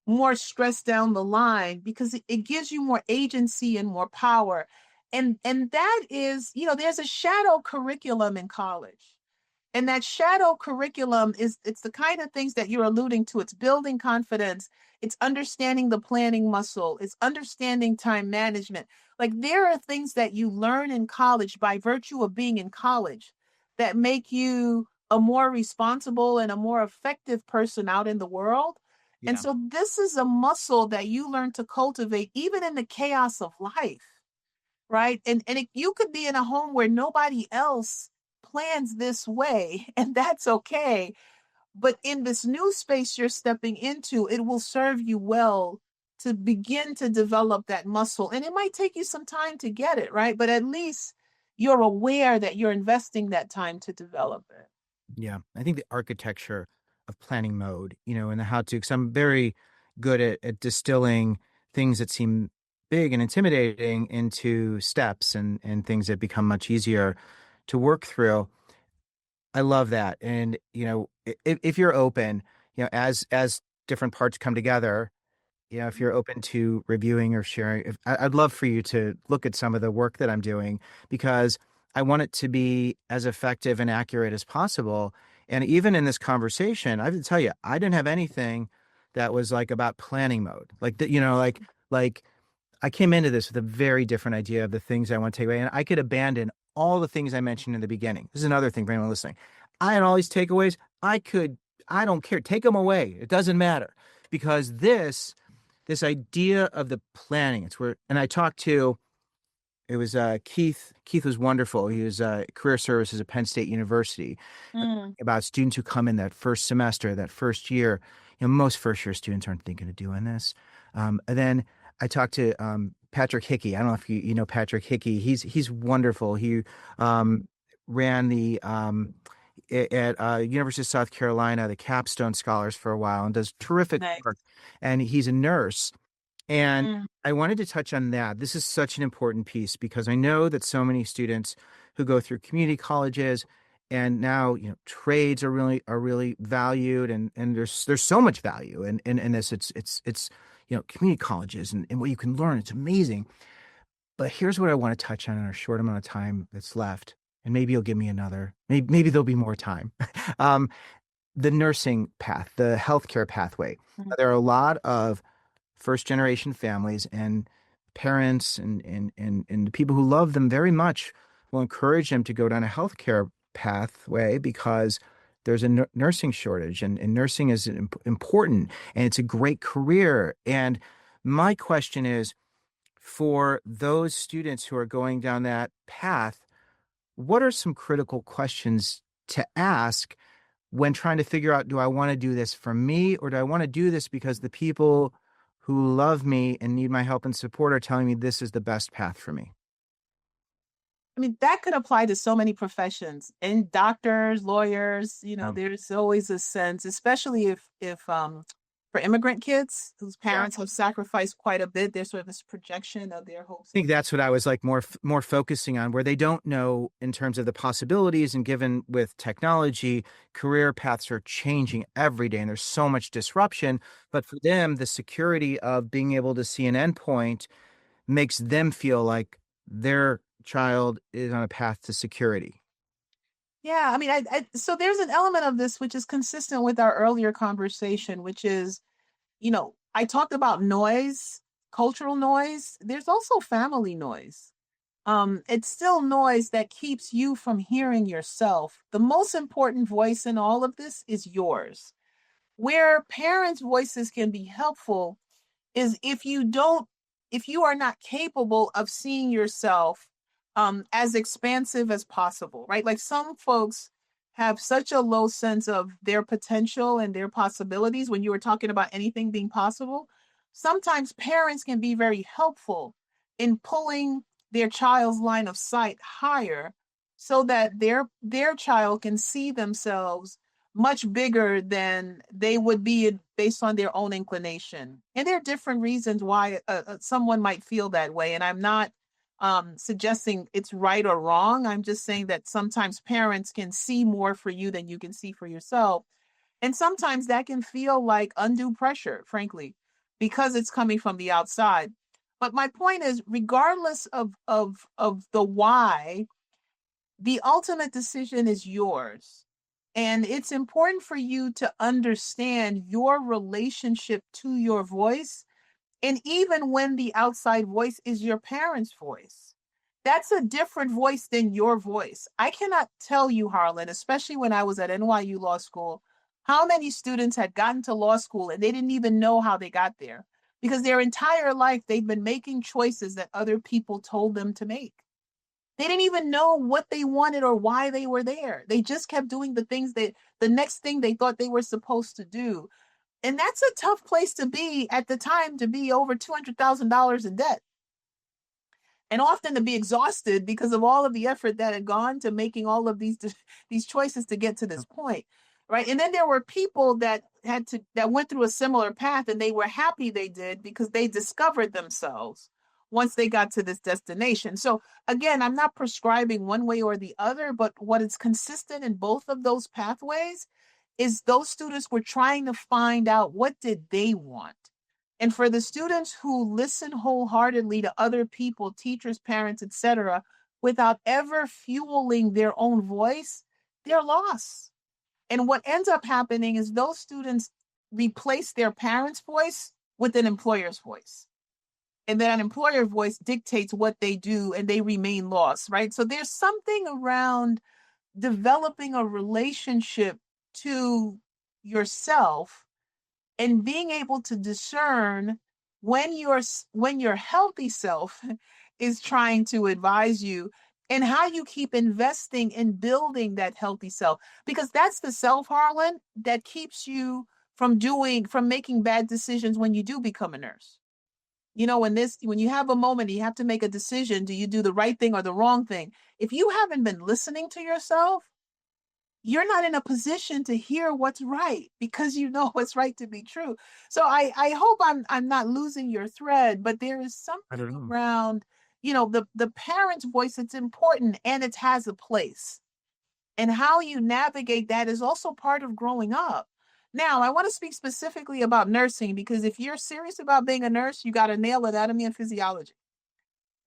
more stress down the line because it gives you more agency and more power. And that is, there's a shadow curriculum in college. And that shadow curriculum it's the kind of things that you're alluding to. It's building confidence, it's understanding the planning muscle, it's understanding time management. Like there are things that you learn in college by virtue of being in college that make you a more responsible and a more effective person out in the world. And Yeah. so this is a muscle that you learn to cultivate even in the chaos of life, right? You could be in a home where nobody else plans this way, and that's okay. But in this new space you're stepping into, it will serve you well to begin to develop that muscle. And it might take you some time to get it, right? But at least you're aware that you're investing that time to develop it. Yeah. I think the architecture of planning mode, and the how to, because I'm very good at distilling things that seem big and intimidating into steps and things that become much easier to work through. I love that. And, if you're open, as different parts come together, if you're open to reviewing or sharing, I'd love for you to look at some of the work that I'm doing because I want it to be as effective and accurate as possible. And even in this conversation, I have to tell you, I didn't have anything that was like about planning mode, like that, like I came into this with a very different idea of the things I want to take away, and I could abandon all the things I mentioned in the beginning. This is another thing for anyone listening. I had all these takeaways. I don't care. Take them away. It doesn't matter because this idea of the planning. It's where, and I talked to, it was Keith. Keith was wonderful. He was career services at Penn State University Mm, about students who come in that first semester, that first year. Most first year students aren't thinking of doing this. And then I talked to Patrick Hickey. I don't know if you know Patrick Hickey. He's wonderful. He ran the at University of South Carolina, the Capstone Scholars for a while, and does terrific nice. work. And he's a nurse. And Mm, I wanted to touch on that. This is such an important piece because I know that so many students who go through community colleges and now, trades are really valued and there's so much value in this. It's community colleges and what you can learn. It's amazing. But here's what I want to touch on in our short amount of time that's left. And maybe you'll give me another, maybe there'll be more time. um, the nursing path, the healthcare pathway. Mhm. There are a lot of first generation families and parents and the people who love them very much will encourage them to go down a healthcare pathway because there's a nursing shortage and nursing is important and it's a great career. And my question is for those students who are going down that path, what are some critical questions to ask when trying to figure out, do I want to do this for me or do I want to do this because the people who love me and need my help and support are telling me this is the best path for me? I mean, that could apply to so many professions and doctors, lawyers, Um, there's always a sense, especially if for immigrant kids whose yeah. parents have sacrificed quite a bit, there's sort of this projection of their hopes I and think that's what I was like more focusing on, where they don't know in terms of the possibilities. And given with technology, career paths are changing every day, and there's so much disruption. But for them, the security of being able to see an endpoint makes them feel like their child is on a path to security. yeah, I mean, so there's an element of this which is consistent with our earlier conversation, which is, I talked about noise, cultural noise. There's also family noise. It's still noise that keeps you from hearing yourself. The most important voice in all of this is yours. Where parents' voices can be helpful is if you are not capable of seeing yourself as expansive as possible, right? Like some folks have such a low sense of their potential and their possibilities when you were talking about anything being possible. Sometimes parents can be very helpful in pulling their child's line of sight higher so that their child can see themselves much bigger than they would be based on their own inclination. And there are different reasons why someone might feel that way. And I'm not suggesting it's right or wrong. I'm just saying that sometimes parents can see more for you than you can see for yourself. And sometimes that can feel like undue pressure, frankly, because it's coming from the outside. But my point is, regardless of the why, the ultimate decision is yours. And it's important for you to understand your relationship to your voice. And even when the outside voice is your parents' voice, that's a different voice than your voice. I cannot tell you, Harlan, especially when I was at NYU Law School, how many students had gotten to law school and they didn't even know how they got there because their entire life they've been making choices that other people told them to make. They didn't even know what they wanted or why they were there. They just kept doing the next thing they thought they were supposed to do. And that's a tough place to be at the time, to be over $200,000 in debt and often to be exhausted because of all of the effort that had gone to making all of these choices to get to this point, right? And then there were people that went through a similar path and they were happy they did because they discovered themselves once they got to this destination. So again, I'm not prescribing one way or the other, but what is consistent in both of those pathways is those students were trying to find out, what did they want. And for the students who listen wholeheartedly to other people, teachers, parents, etc., without ever fueling their own voice, they're lost. And what ends up happening is those students replace their parents' voice with an employer's voice. And then an employer voice dictates what they do and they remain lost, right? So there's something around developing a relationship to yourself and being able to discern when your healthy self is trying to advise you, and how you keep investing in building that healthy self, because that's the self, Harlan, that keeps you from making bad decisions when you do become a nurse. When you have a moment, you have to make a decision. Do you do the right thing or the wrong thing? If you haven't been listening to yourself, you're not in a position to hear what's right because you know what's right to be true. So I hope I'm not losing your thread, but there is I something don't know. around, the parent's voice. It's important and it has a place. And how you navigate that is also part of growing up. Now, I want to speak specifically about nursing because if you're serious about being a nurse, you got to nail anatomy and physiology,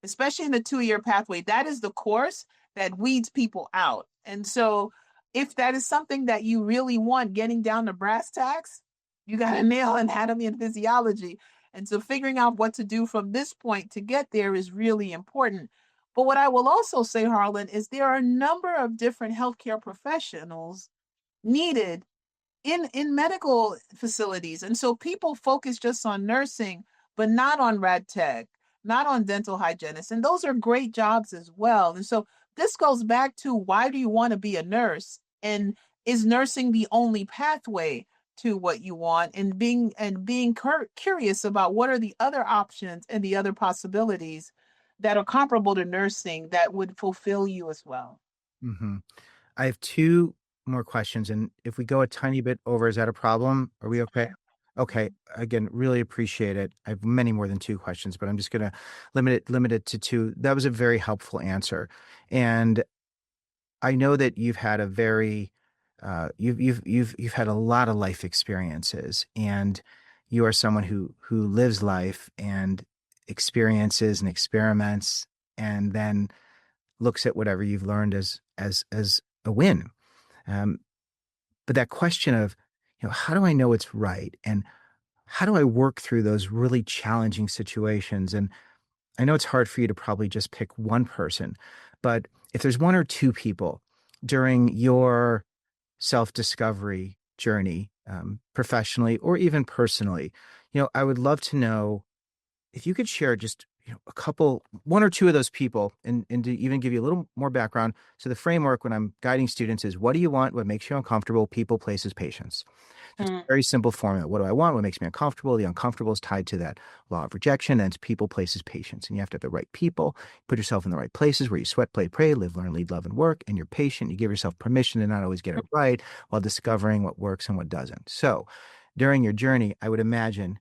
especially in the 2 year pathway. That is the course that weeds people out. And so, if that is something that you really want, getting down to brass tacks, you got to nail anatomy and physiology. And so, figuring out what to do from this point to get there is really important. But what I will also say, Harlan, is there are a number of different healthcare professionals needed in medical facilities. And so people focus just on nursing, but not on rad tech, not on dental hygienists. And those are great jobs as well. And so this goes back to, why do you want to be a nurse? And is nursing the only pathway to what you want? And being curious about what are the other options and the other possibilities that are comparable to nursing that would fulfill you as well. Hmm. I have two more questions, and if we go a tiny bit over, is that a problem? Are we okay? Okay. Again, really appreciate it. I have many more than two questions, but I'm just gonna limit it to two. That was a very helpful answer, and I know that you've had a very you've had a lot of life experiences, and you are someone who lives life and experiences and experiments, and then looks at whatever you've learned as a win. Um, but that question of, how do I know it's right? And how do I work through those really challenging situations? And I know it's hard for you to probably just pick one person, but if there's one or two people during your self-discovery journey, professionally or even personally, I would love to know if you could share just one or two of those people, and to even give you a little more background. So the framework when I'm guiding students is, what do you want? What makes you uncomfortable? People, places, patience. Just a Mm. very simple formula. What do I want? What makes me uncomfortable? The uncomfortable is tied to that law of rejection. Then it's people, places, patience. And you have to have the right people, put yourself in the right places where you sweat, play, pray, live, learn, lead, love, and work. And you're patient. You give yourself permission to not always get it right while discovering what works and what doesn't. So during your journey, I would imagine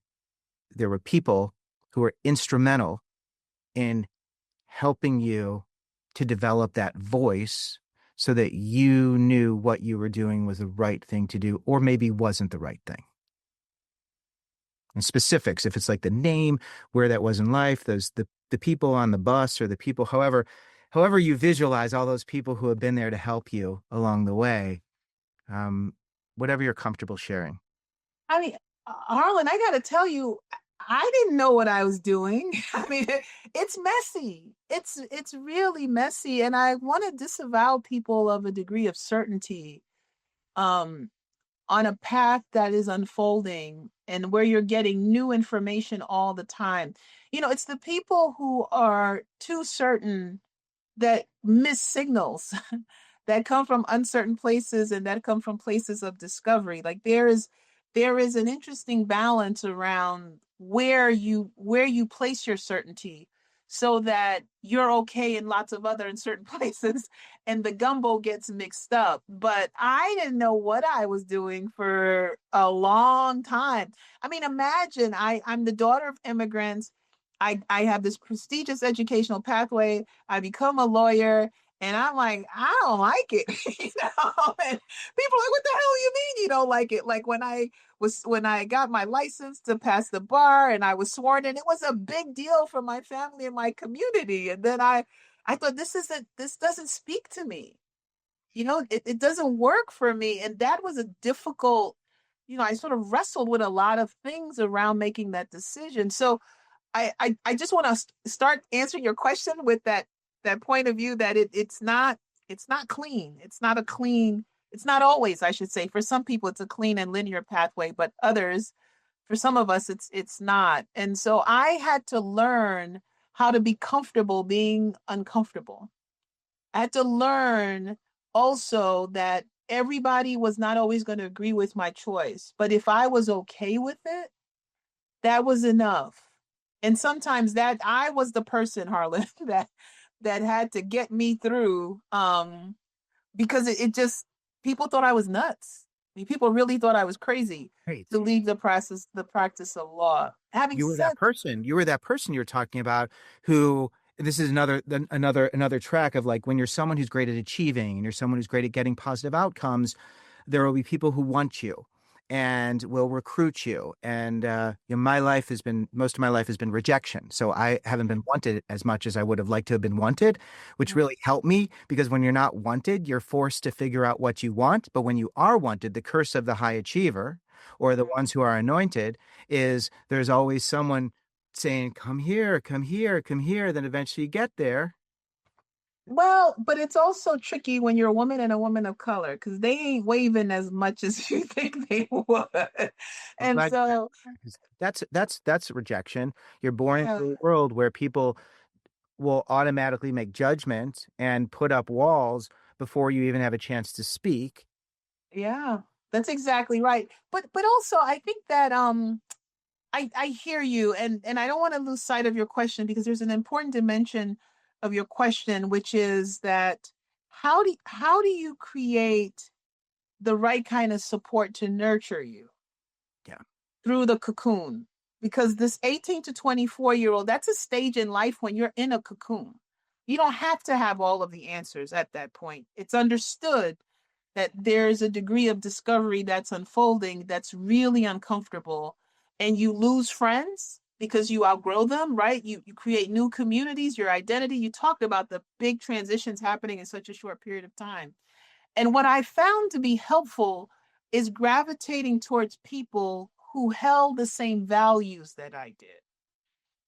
there were people who were instrumental in helping you to develop that voice so that you knew what you were doing was the right thing to do, or maybe wasn't the right thing. And specifics, if it's like the name, where that was in life, the people on the bus, or the people, however you visualize all those people who have been there to help you along the way, um, whatever you're comfortable sharing. I mean, Harlan, I got to tell you, I didn't know what I was doing. I mean, it's messy. It's really messy, and I want to disavow people of a degree of certainty um, on a path that is unfolding and where you're getting new information all the time. It's the people who are too certain that miss signals that come from uncertain places and that come from places of discovery. Like there is an interesting balance around where you place your certainty so that you're okay in lots of other uncertain places and the gumbo gets mixed up. But I didn't know what I was doing for a long time. I mean, imagine I'm the daughter of immigrants. I have this prestigious educational pathway. I become a lawyer, and I'm like, I don't like it. And people are like, what the hell you mean you don't like it? Like when I got my license to pass the bar and I was sworn in, it was a big deal for my family and my community. And then I thought, this doesn't speak to me. It doesn't work for me. And that was a difficult, I sort of wrestled with a lot of things around making that decision. So I just want to start answering your question with that point of view that it's not clean. It's not always, I should say. For some people it's a clean and linear pathway, but others, for some of us, it's not. And so I had to learn how to be comfortable being uncomfortable. I had to learn also that everybody was not always going to agree with my choice, but if I was okay with it, that was enough. And sometimes that I was the person, Harlan, that had to get me through because it just people thought I was nuts. I mean, people really thought I was crazy Right. to leave the practice of law. Having You were said that person. You were that person you're talking about who, this is another track of, like, when you're someone who's great at achieving and you're someone who's great at getting positive outcomes, there will be people who want you. and will recruit you. And my life has been most of my life has been rejection. So I haven't been wanted as much as I would have liked to have been wanted, which really helped me because when you're not wanted, you're forced to figure out what you want. But when you are wanted, the curse of the high achiever or the ones who are anointed is there's always someone saying, come here, come here, come here. Then eventually you get there. Well, but it's also tricky when you're a woman and a woman of color because they ain't waving as much as you think they would. I'm And glad so, 'cause that's rejection. You're born yeah, into a world where people will automatically make judgments and put up walls before you even have a chance to speak. yeah, that's exactly right. But also I think that I hear you, and I don't want to lose sight of your question because there's an important dimension of your question, which is that how do you create the right kind of support to nurture you Yeah. through the cocoon? Because this 18 to 24-year-old, that's a stage in life when you're in a cocoon. You don't have to have all of the answers at that point. It's understood that there's a degree of discovery that's unfolding that's really uncomfortable, and you lose friends because you outgrow them, right? You create new communities, your identity. You talked about the big transitions happening in such a short period of time. And what I found to be helpful is gravitating towards people who held the same values that I did.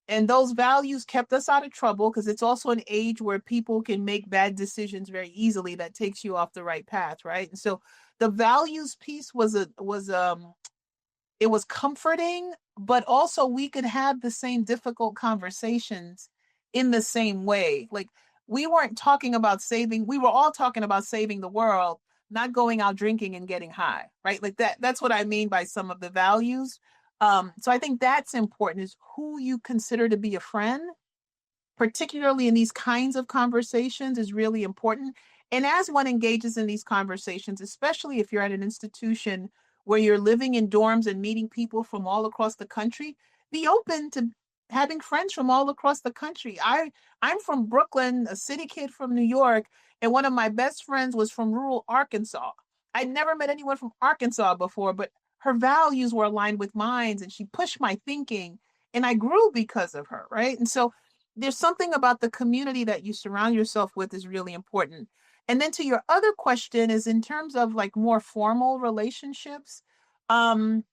And those values kept us out of trouble because it's also an age where people can make bad decisions very easily that takes you off the right path, right? And so the values piece was it was comforting, but also we could have the same difficult conversations in the same way. Like we weren't talking about saving, we were all talking about saving the world, not going out drinking and getting high, right? Like that's what I mean by some of the values. So I think that's important is who you consider to be a friend particularly in these kinds of conversations, is really important. And as one engages in these conversations, especially if you're at an institution where you're living in dorms and meeting people from all across the country, be open to having friends from all across the country. I'm from Brooklyn, a city kid from New York, and one of my best friends was from rural Arkansas. I'd never met anyone from Arkansas before, but her values were aligned with mine and she pushed my thinking and I grew because of her, right? And so there's something about the community that you surround yourself with is really important. And then to your other question is in terms of like more formal relationships. Um,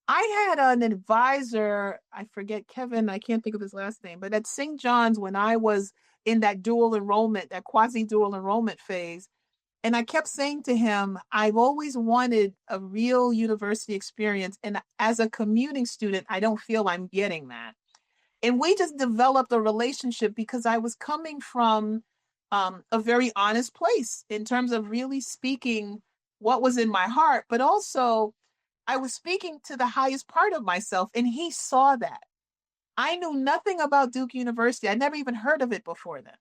I had an advisor, I forget Kevin, I can't think of his last name, but at St. John's when I was in that dual enrollment, that quasi dual enrollment phase, and I kept saying to him, I've always wanted a real university experience. And as a commuting student, I don't feel I'm getting that. And we just developed a relationship because I was coming from a very honest place in terms of really speaking what was in my heart, but also I was speaking to the highest part of myself, and he saw that. I knew nothing about Duke University. I never even heard of it before then.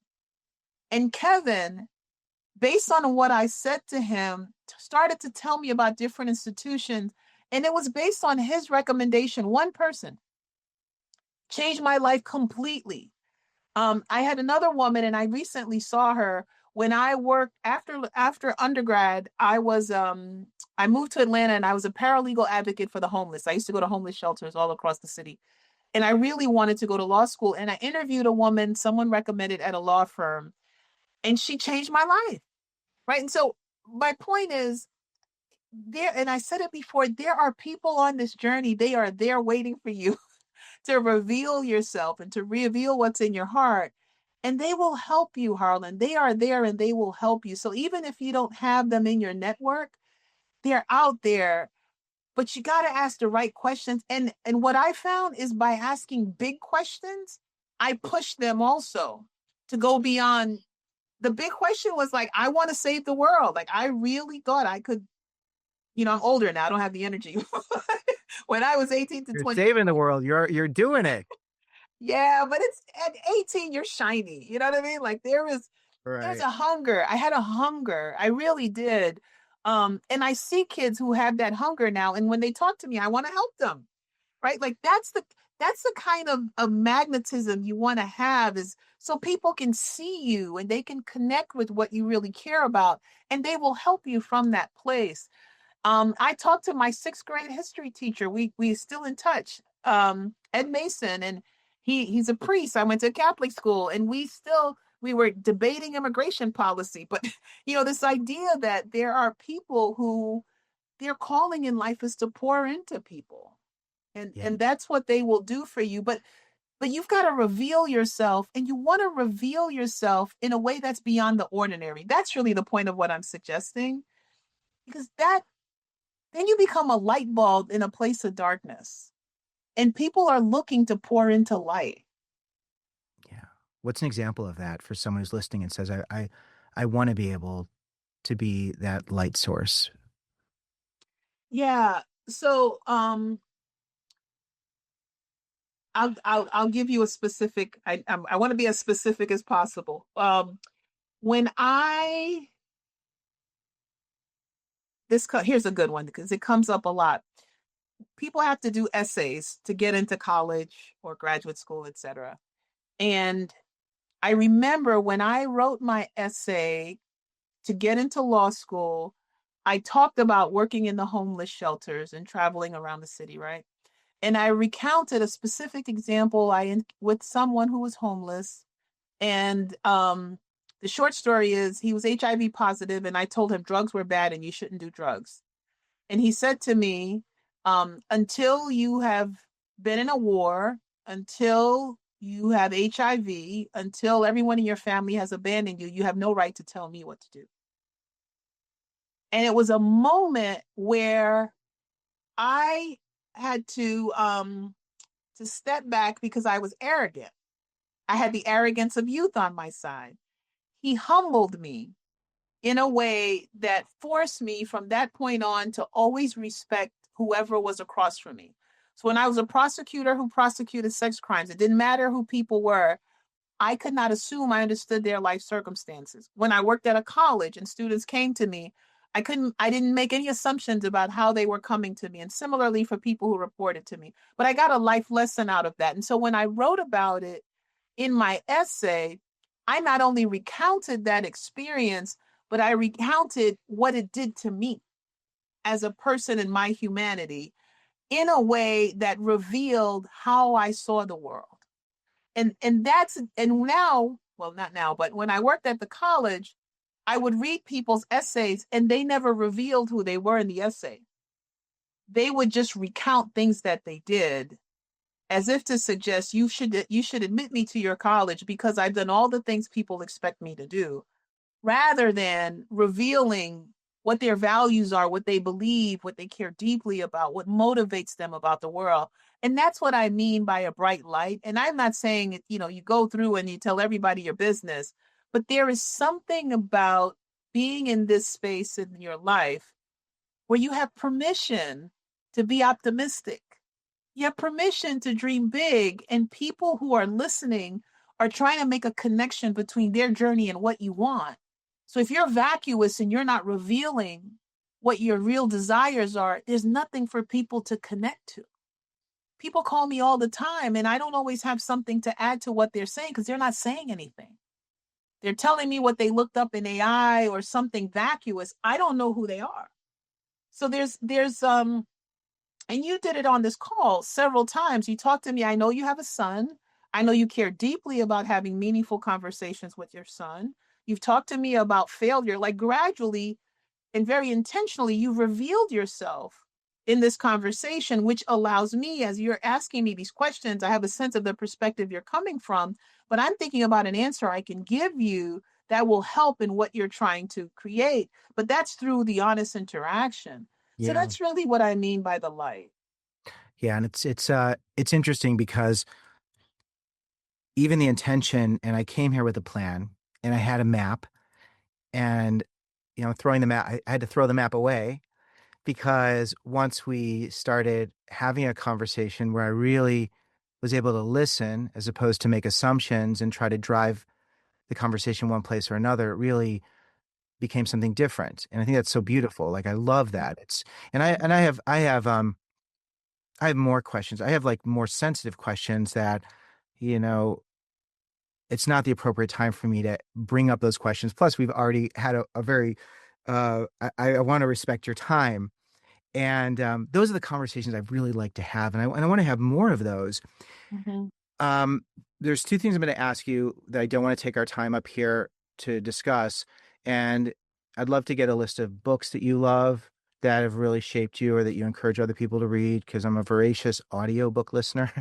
And Kevin, based on what I said to him, started to tell me about different institutions. And it was based on his recommendation. One person changed my life completely. I had another woman, and I recently saw her when I worked after undergrad. I moved to Atlanta, and I was a paralegal advocate for the homeless. I used to go to homeless shelters all across the city, and I really wanted to go to law school. And I interviewed a woman, someone recommended at a law firm, and she changed my life, right? And so my point is there, and I said it before, there are people on this journey. They are there waiting for you to reveal yourself and to reveal what's in your heart. And they will help you, Harlan. They are there and they will help you. So even if you don't have them in your network, they're out there, but you got to ask the right questions. And what I found is by asking big questions, I push them also to go beyond. The big question was like, I want to save the world. Like I really thought I could, I'm older now. I don't have the energy. When I was 18 to You're 20, saving the world. You're doing it. yeah, but it's at 18, you're shiny. You know what I mean? Like there's Right. a hunger. I had a hunger. I really did. And I see kids who have that hunger now. And when they talk to me, I want to help them. Right. Like that's the kind of magnetism you want to have is so people can see you and they can connect with what you really care about and they will help you from that place. I talked to my sixth grade history teacher. We still in touch. Ed Mason, and he's a priest. I went to Catholic school, and we were debating immigration policy. But this idea that there are people who their calling in life is to pour into people, and Yeah. and that's what they will do for you. But you've got to reveal yourself, and you want to reveal yourself in a way that's beyond the ordinary. That's really the point of what I'm suggesting, because that then you become a light bulb in a place of darkness, and people are looking to pour into light. Yeah. What's an example of that for someone who's listening and says, I want to be able to be that light source? Yeah. So I'll give you a specific. I want to be as specific as possible. When I here's a good one because it comes up a lot. People have to do essays to get into college or graduate school, etc. And I remember when I wrote my essay to get into law school, I talked about working in the homeless shelters and traveling around the city, right? And I recounted a specific example with someone who was homeless. And the short story is he was HIV positive, and I told him drugs were bad and you shouldn't do drugs. And he said to me, until you have been in a war, until you have HIV, until everyone in your family has abandoned you, you have no right to tell me what to do. And it was a moment where I had to step back because I was arrogant. I had the arrogance of youth on my side. He humbled me in a way that forced me from that point on to always respect whoever was across from me. So when I was a prosecutor who prosecuted sex crimes, it didn't matter who people were. I could not assume I understood their life circumstances. When I worked at a college and students came to me, I didn't make any assumptions about how they were coming to me. And similarly for people who reported to me. But I got a life lesson out of that. And so when I wrote about it in my essay, I not only recounted that experience, but I recounted what it did to me as a person in my humanity in a way that revealed how I saw the world. And now, well, not now, but when I worked at the college, I would read people's essays and they never revealed who they were in the essay. They would just recount things that they did as if to suggest you should admit me to your college because I've done all the things people expect me to do, rather than revealing what their values are, what they believe, what they care deeply about, what motivates them about the world. And that's what I mean by a bright light. And I'm not saying, you go through and you tell everybody your business, but there is something about being in this space in your life where you have permission to be optimistic. You have permission to dream big, and people who are listening are trying to make a connection between their journey and what you want. So if you're vacuous and you're not revealing what your real desires are, there's nothing for people to connect to. People call me all the time, and I don't always have something to add to what they're saying because they're not saying anything. They're telling me what they looked up in AI or something vacuous. I don't know who they are. So there's and you did it on this call several times. You talked to me. I know you have a son. I know you care deeply about having meaningful conversations with your son. You've talked to me about failure, like gradually and very intentionally, you've revealed yourself in this conversation, which allows me, as you're asking me these questions, I have a sense of the perspective you're coming from, but I'm thinking about an answer I can give you that will help in what you're trying to create. But that's through the honest interaction. So Yeah. that's really what I mean by the light. Yeah. And it's interesting because even the intention, and I came here with a plan and I had a map, and, throwing the map, I had to throw the map away because once we started having a conversation where I really was able to listen as opposed to make assumptions and try to drive the conversation one place or another, it really became something different. And I think that's so beautiful. Like I love that. And I have more questions. I have like more sensitive questions that, you know, it's not the appropriate time for me to bring up those questions. Plus, we've already had a very, I want to respect your time. And those are the conversations I really like to have. And I want to have more of those. Mhm. Um, there's two things I'm going to ask you that I don't want to take our time up here to discuss. And I'd love to get a list of books that you love that have really shaped you or that you encourage other people to read, because I'm a voracious audiobook listener.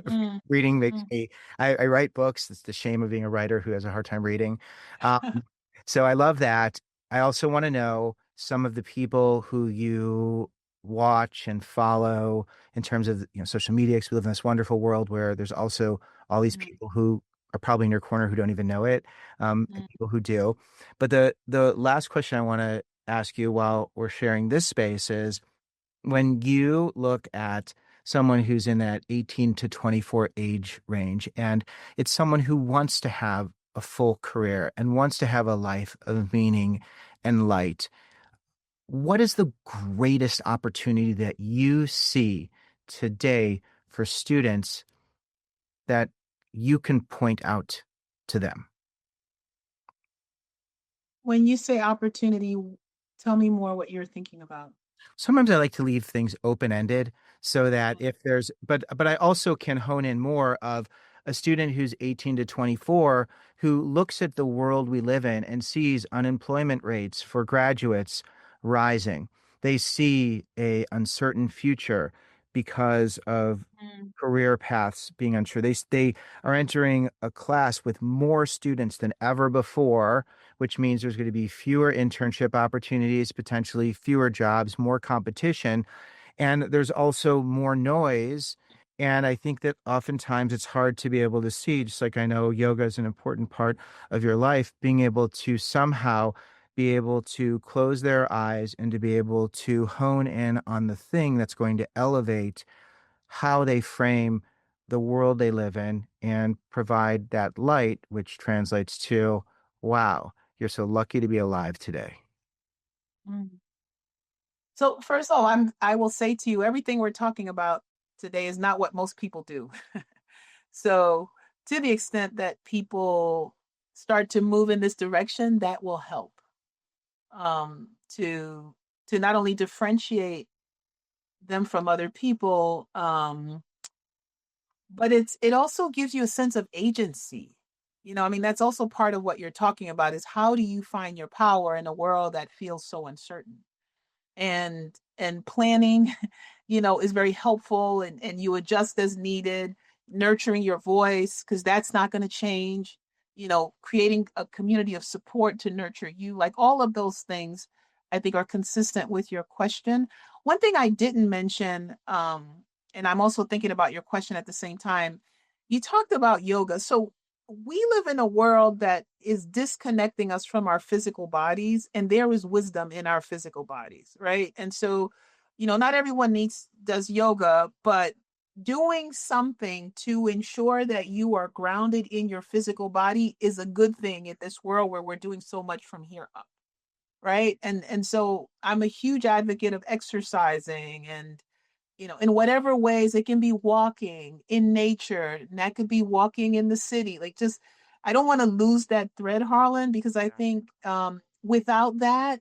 Mm, Reading makes mm, me, I write books. It's the shame of being a writer who has a hard time reading. Um, so I love that. I also want to know some of the people who you watch and follow in terms of social media, because we live in this wonderful world where there's also all these mm, people who are probably in your corner who don't even know it, and mm. people who do. But the last question I want to ask you while we're sharing this space is, when you look at someone who's in that 18 to 24 age range, and it's someone who wants to have a full career and wants to have a life of meaning and light, what is the greatest opportunity that you see today for students that you can point out to them? When you say opportunity, tell me more what you're thinking about. Sometimes I like to leave things open-ended so that Mm, if there's, but I also can hone in more of a student who's 18 to 24 who looks at the world we live in and sees unemployment rates for graduates rising. They see a uncertain future because of mm, career paths being unsure. They are entering a class with more students than ever before, which means there's going to be fewer internship opportunities, potentially fewer jobs, more competition, and there's also more noise. And I think that oftentimes it's hard to be able to see, just like I know yoga is an important part of your life, being able to somehow be able to close their eyes and to be able to hone in on the thing that's going to elevate how they frame the world they live in and provide that light, which translates to, wow, you're so lucky to be alive today. mm. So first of all, I will say to you, everything we're talking about today is not what most people do. So to the extent that people start to move in this direction, that will help to not only differentiate them from other people, but it also gives you a sense of agency. I mean, that's also part of what you're talking about is how do you find your power in a world that feels so uncertain? And planning is very helpful, and you adjust as needed, nurturing your voice because that's not going to change, creating a community of support to nurture you, like all of those things I think are consistent with your question. One thing I didn't mention, and I'm also thinking about your question at the same time, you talked about yoga. So we live in a world that is disconnecting us from our physical bodies, and there is wisdom in our physical bodies, right? And so, not everyone needs does yoga, but doing something to ensure that you are grounded in your physical body is a good thing in this world where we're doing so much from here up, right? And so I'm a huge advocate of exercising, and in whatever ways. It can be walking in nature, and that could be walking in the city. Like, just, I don't want to lose that thread, Harlan, because I Yeah. think without that,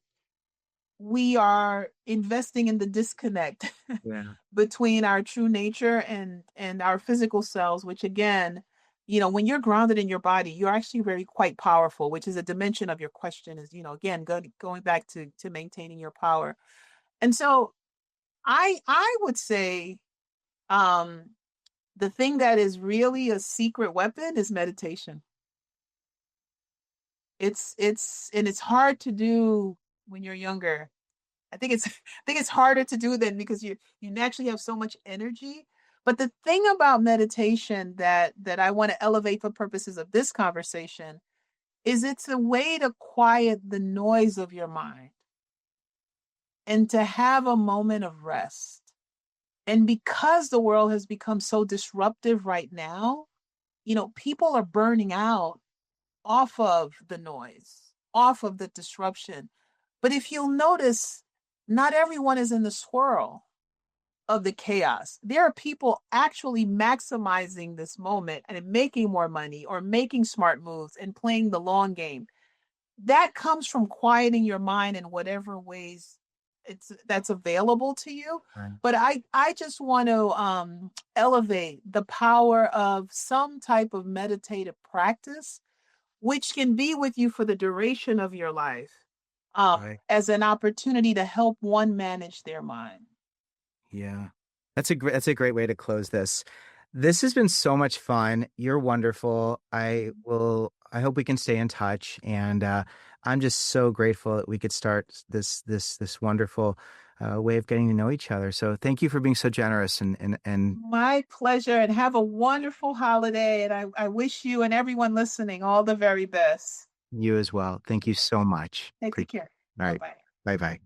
we are investing in the disconnect Yeah. between our true nature and our physical selves, which again, when you're grounded in your body, you're actually very quite powerful, which is a dimension of your question is, again, going back to maintaining your power. And so I would say, um the thing that is really a secret weapon is meditation. It's hard to do when you're younger. I think it's I think it's harder to do then because you naturally have so much energy. But the thing about meditation that I want to elevate for purposes of this conversation is it's a way to quiet the noise of your mind and to have a moment of rest. And because the world has become so disruptive right now, people are burning out off of the noise, off of the disruption. But if you'll notice, not everyone is in the swirl of the chaos. There are people actually maximizing this moment and making more money or making smart moves and playing the long game. That comes from quieting your mind in whatever ways it's that's available to you. Right. But I just want to elevate the power of some type of meditative practice, which can be with you for the duration of your life, Right. as an opportunity to help one manage their mind. Yeah. That's a great way to close this. This has been so much fun. You're wonderful. I hope we can stay in touch, and I'm just so grateful that we could start this wonderful way of getting to know each other. So thank you for being so generous, and My pleasure, and have a wonderful holiday. And I wish you and everyone listening all the very best. you as well. Thank you so much. Take good care. All Bye right. bye. Bye bye.